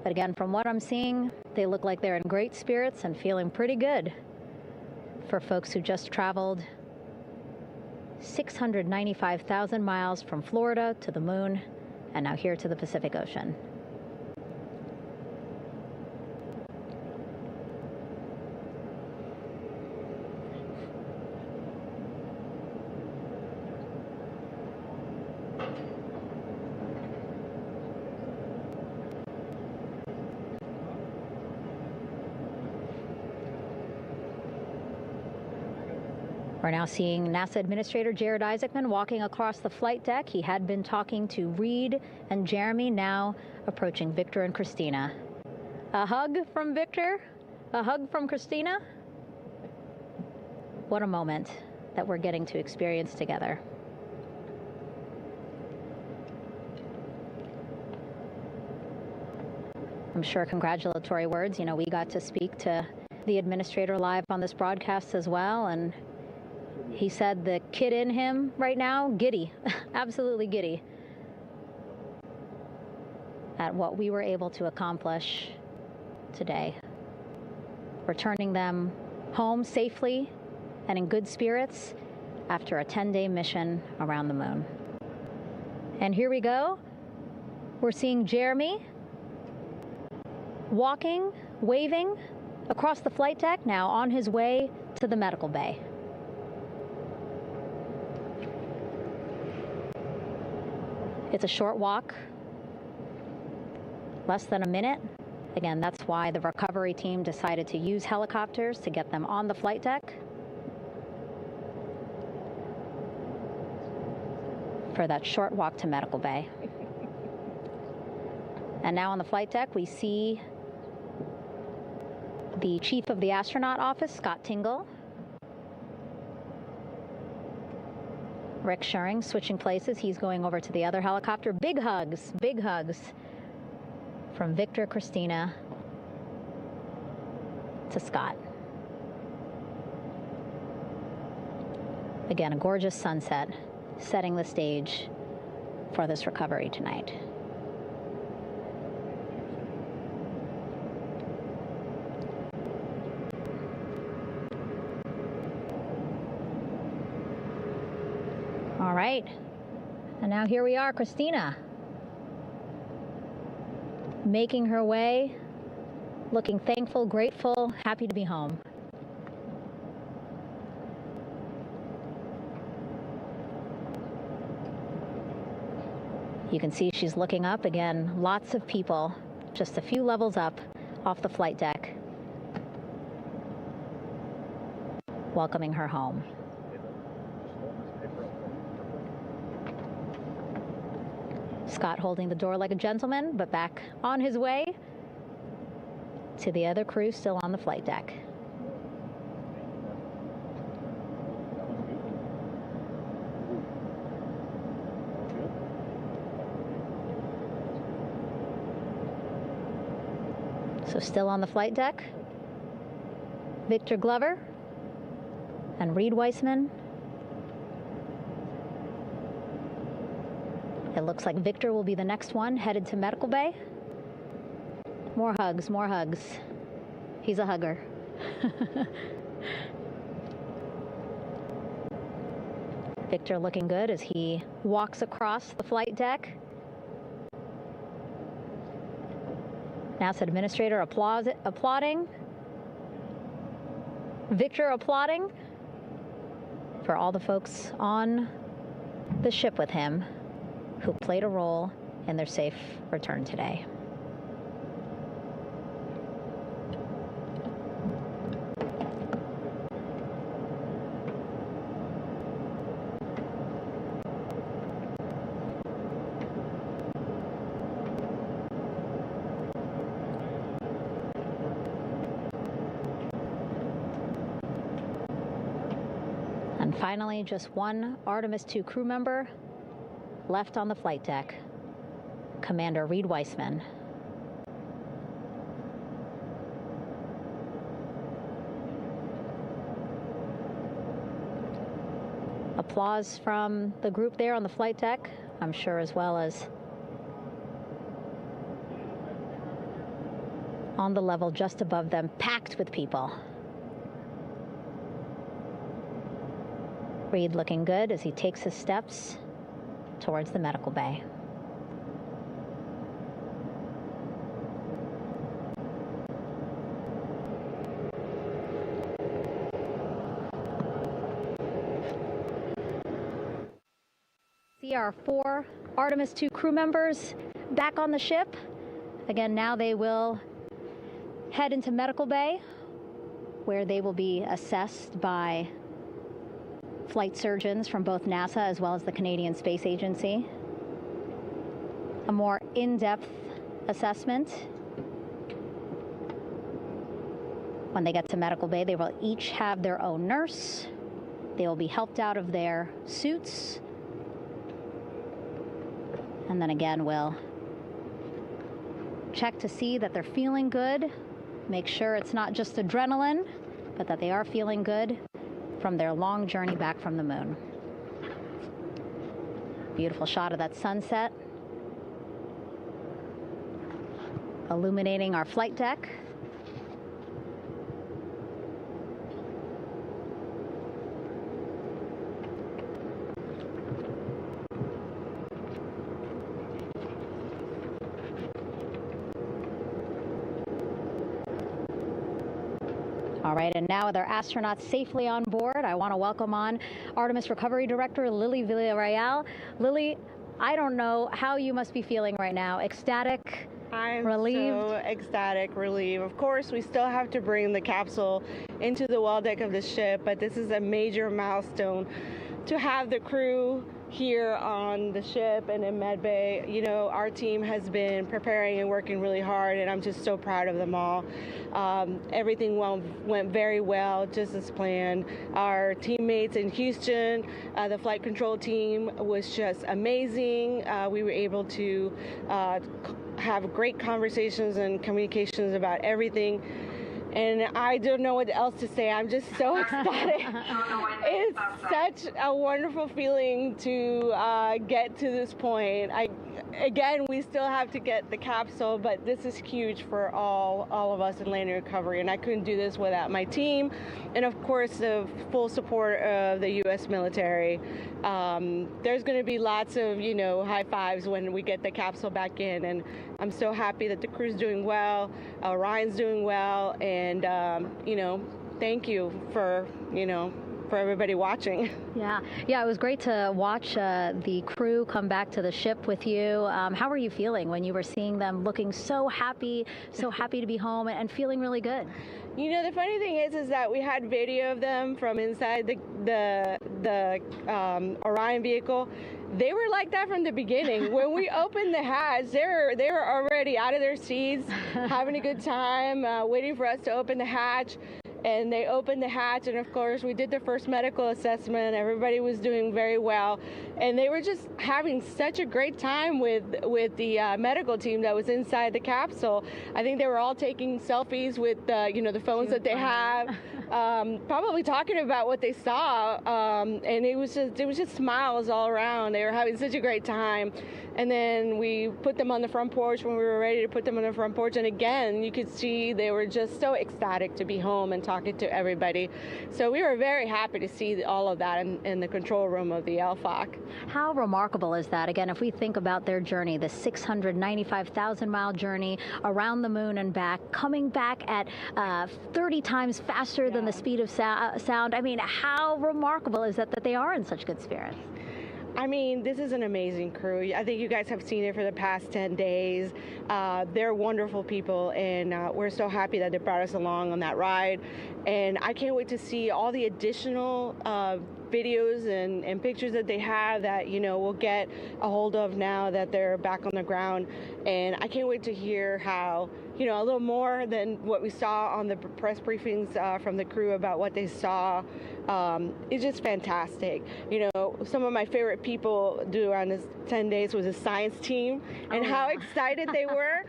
But again, from what I'm seeing, they look like they're in great spirits and feeling pretty good for folks who just traveled 695,000 miles from Florida to the moon and now here to the Pacific Ocean. We're now seeing NASA Administrator Jared Isaacman walking across the flight deck. He had been talking to Reed and Jeremy, now approaching Victor and Christina. A hug from Victor, a hug from Christina. What a moment that we're getting to experience together. I'm sure congratulatory words. You know, we got to speak to the administrator live on this broadcast as well, and he said the kid in him right now, giddy, absolutely giddy at what we were able to accomplish today. Returning them home safely and in good spirits after a 10-day mission around the moon. And here we go. We're seeing Jeremy walking, waving across the flight deck, now on his way to the medical bay. It's a short walk, less than a minute. Again, that's why the recovery team decided to use helicopters to get them on the flight deck for that short walk to medical bay. And now on the flight deck, we see the chief of the astronaut office, Scott Tingle. Rick Schuring switching places. He's going over to the other helicopter. Big hugs from Victor, Christina to Scott. Again, a gorgeous sunset setting the stage for this recovery tonight. All right, and now here we are, Christina, making her way, looking thankful, grateful, happy to be home. You can see she's looking up. Again, lots of people, just a few levels up off the flight deck, welcoming her home. Scott holding the door like a gentleman, but back on his way to the other crew still on the flight deck. So still on the flight deck, Victor Glover and Reed Weissman. It looks like Victor will be the next one headed to medical bay. More hugs, more hugs. He's a hugger. Victor looking good as he walks across the flight deck. NASA Administrator applauding. Victor applauding for all the folks on the ship with him who played a role in their safe return today. And finally, just one Artemis II crew member left on the flight deck, Commander Reed Weissman. Applause from the group there on the flight deck, I'm sure, as well as on the level just above them, packed with people. Reed looking good as he takes his steps towards the medical bay. See our 4 Artemis II crew members back on the ship. Again, now they will head into medical bay, where they will be assessed by flight surgeons from both NASA as well as the Canadian Space Agency. A more in-depth assessment. When they get to medical bay, they will each have their own nurse. They will be helped out of their suits. And then again, we'll check to see that they're feeling good. Make sure it's not just adrenaline, but that they are feeling good from their long journey back from the moon. Beautiful shot of that sunset, illuminating our flight deck. All right, and now with our astronauts safely on board, I want to welcome on Artemis Recovery Director Lily Villarreal. Lily, I don't know how you must be feeling right now. Ecstatic, I'm relieved? so ecstatic, relieved. Of course, we still have to bring the capsule into the well deck of the ship, but this is a major milestone to have the crew here on the ship and in medbay. You know, our team has been preparing and working really hard, and I'm just so proud of them all. Everything went very well, just as planned. Our teammates in Houston, the flight control team was just amazing. We were able to have great conversations and communications about everything. And I don't know what else to say. I'm just so ecstatic. It's such a wonderful feeling to get to this point. Again, we still have to get the capsule, but this is huge for all of us in landing recovery. And I couldn't do this without my team, and of course the full support of the U.S. military. There's going to be lots of, you know, high fives when we get the capsule back in, and I'm so happy that the crew's doing well, Ryan's doing well, and you know, thank you for, you know, for everybody watching. Yeah, it was great to watch the crew come back to the ship with you. How were you feeling when you were seeing them looking so happy to be home and feeling really good? You know, the funny thing is that we had video of them from inside the Orion vehicle. They were like that from the beginning. When we opened the hatch, they were already out of their seats, having a good time, waiting for us to open the hatch. And they opened the hatch, and of course we did the first medical assessment. Everybody was doing very well, and they were just having such a great time with the medical team that was inside the capsule. I think they were all taking selfies with you know, the phones that they have, probably talking about what they saw, and it was just smiles all around. They were having such a great time. And then we put them on the front porch when we were ready to put them on the front porch. And again, you could see they were just so ecstatic to be home and talking to everybody. So we were very happy to see all of that in the control room of the LFOC. How remarkable is that? Again, if we think about their journey, the 695,000-mile journey around the moon and back, coming back at 30 times faster than the speed of sound. I mean, how remarkable is that they are in such good spirits? I mean, this is an amazing crew. I think you guys have seen it for the past 10 days. They're wonderful people, and we're so happy that they brought us along on that ride. And I can't wait to see all the additional videos and pictures that they have that, you know, we'll get a hold of now that they're back on the ground. And I can't wait to hear how, you know, a little more than what we saw on the press briefings from the crew about what they saw. It's just fantastic. You know, some of my favorite people during this 10 days was the science team and how excited they were.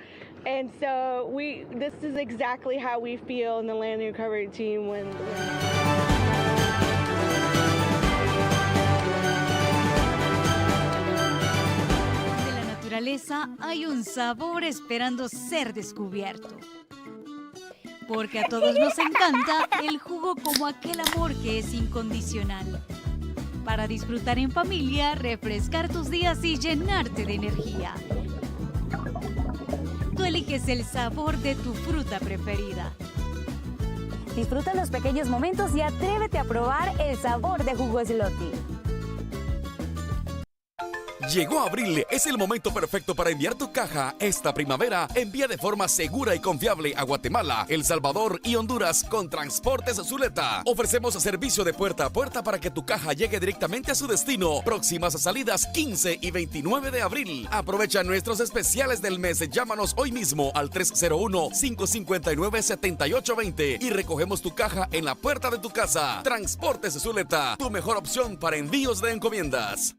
And so this is exactly how we feel in the landing recovery team when hay un sabor esperando ser descubierto. Porque a todos nos encanta el jugo como aquel amor que es incondicional. Para disfrutar en familia, refrescar tus días y llenarte de energía. Tú eliges el sabor de tu fruta preferida. Disfruta los pequeños momentos y atrévete a probar el sabor de jugo Sloty. Llegó abril, es el momento perfecto para enviar tu caja. Esta primavera envía de forma segura y confiable a Guatemala, El Salvador y Honduras con Transportes Zuleta. Ofrecemos servicio de puerta a puerta para que tu caja llegue directamente a su destino. Próximas salidas 15 y 29 de abril. Aprovecha nuestros especiales del mes. Llámanos hoy mismo al 301-559-7820 y recogemos tu caja en la puerta de tu casa. Transportes Zuleta, tu mejor opción para envíos de encomiendas.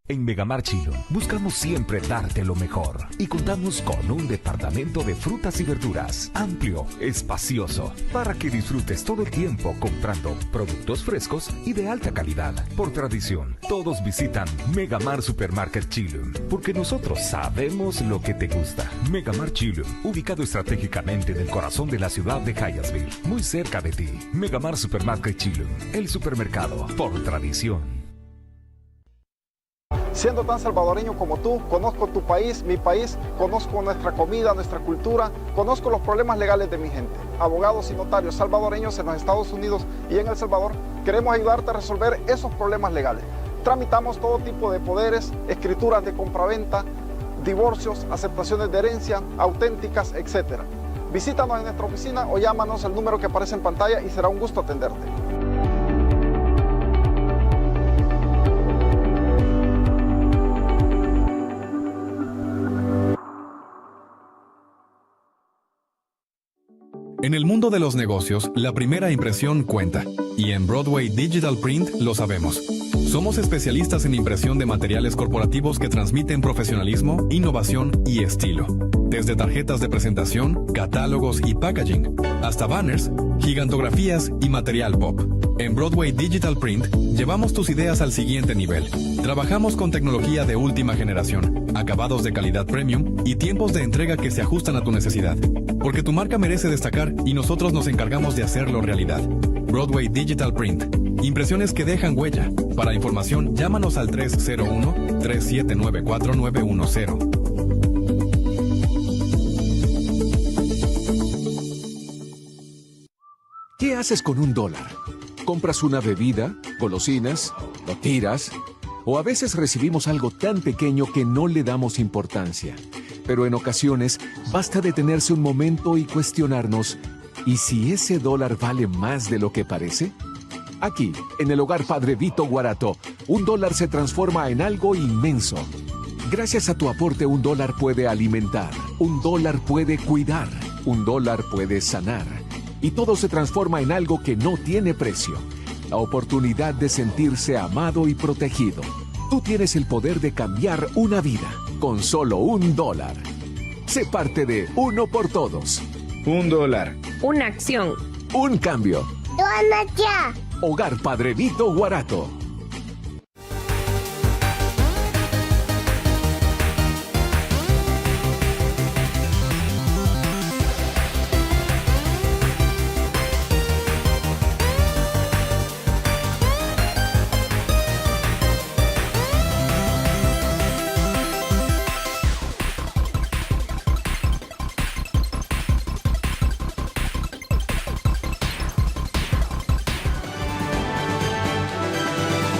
En Megamart Chilo buscamos siempre darte lo mejor y contamos con un departamento de frutas y verduras amplio, espacioso, para que disfrutes todo el tiempo comprando productos frescos y de alta calidad. Por tradición, todos visitan Megamart Supermarket Chilo, porque nosotros sabemos lo que te gusta. Megamart Chilo, ubicado estratégicamente en el corazón de la ciudad de Hyattsville, muy cerca de ti. Megamart Supermarket Chilo, el supermercado por tradición. Siendo tan salvadoreño como tú, conozco tu país, mi país, conozco nuestra comida, nuestra cultura, conozco los problemas legales de mi gente. Abogados y notarios salvadoreños en los Estados Unidos y en El Salvador, queremos ayudarte a resolver esos problemas legales. Tramitamos todo tipo de poderes, escrituras de compraventa, divorcios, aceptaciones de herencia, auténticas, etc. Visítanos en nuestra oficina o llámanos al número que aparece en pantalla y será un gusto atenderte. En el mundo de los negocios, la primera impresión cuenta, y en Broadway Digital Print lo sabemos. Somos especialistas en impresión de materiales corporativos que transmiten profesionalismo, innovación y estilo. Desde tarjetas de presentación, catálogos y packaging, hasta banners, gigantografías y material pop. En Broadway Digital Print llevamos tus ideas al siguiente nivel. Trabajamos con tecnología de última generación, acabados de calidad premium y tiempos de entrega que se ajustan a tu necesidad. Porque tu marca merece destacar y nosotros nos encargamos de hacerlo realidad. Broadway Digital Print. Impresiones que dejan huella. Para información, llámanos al 301-3794-910. ¿Qué haces con $1? ¿Compras una bebida, golosinas, lo tiras? O a veces recibimos algo tan pequeño que no le damos importancia. Pero en ocasiones basta detenerse un momento y cuestionarnos, ¿y si ese $1 vale más de lo que parece? Aquí, en el Hogar Padre Vito Guarato, $1 se transforma en algo inmenso. Gracias a tu aporte, $1 puede alimentar, $1 puede cuidar, $1 puede sanar. Y todo se transforma en algo que no tiene precio. La oportunidad de sentirse amado y protegido. Tú tienes el poder de cambiar una vida con solo $1. Sé parte de Uno por Todos. $1. Una acción. Un cambio. ¡Dona ya! Hogar Padre Vito Guarato.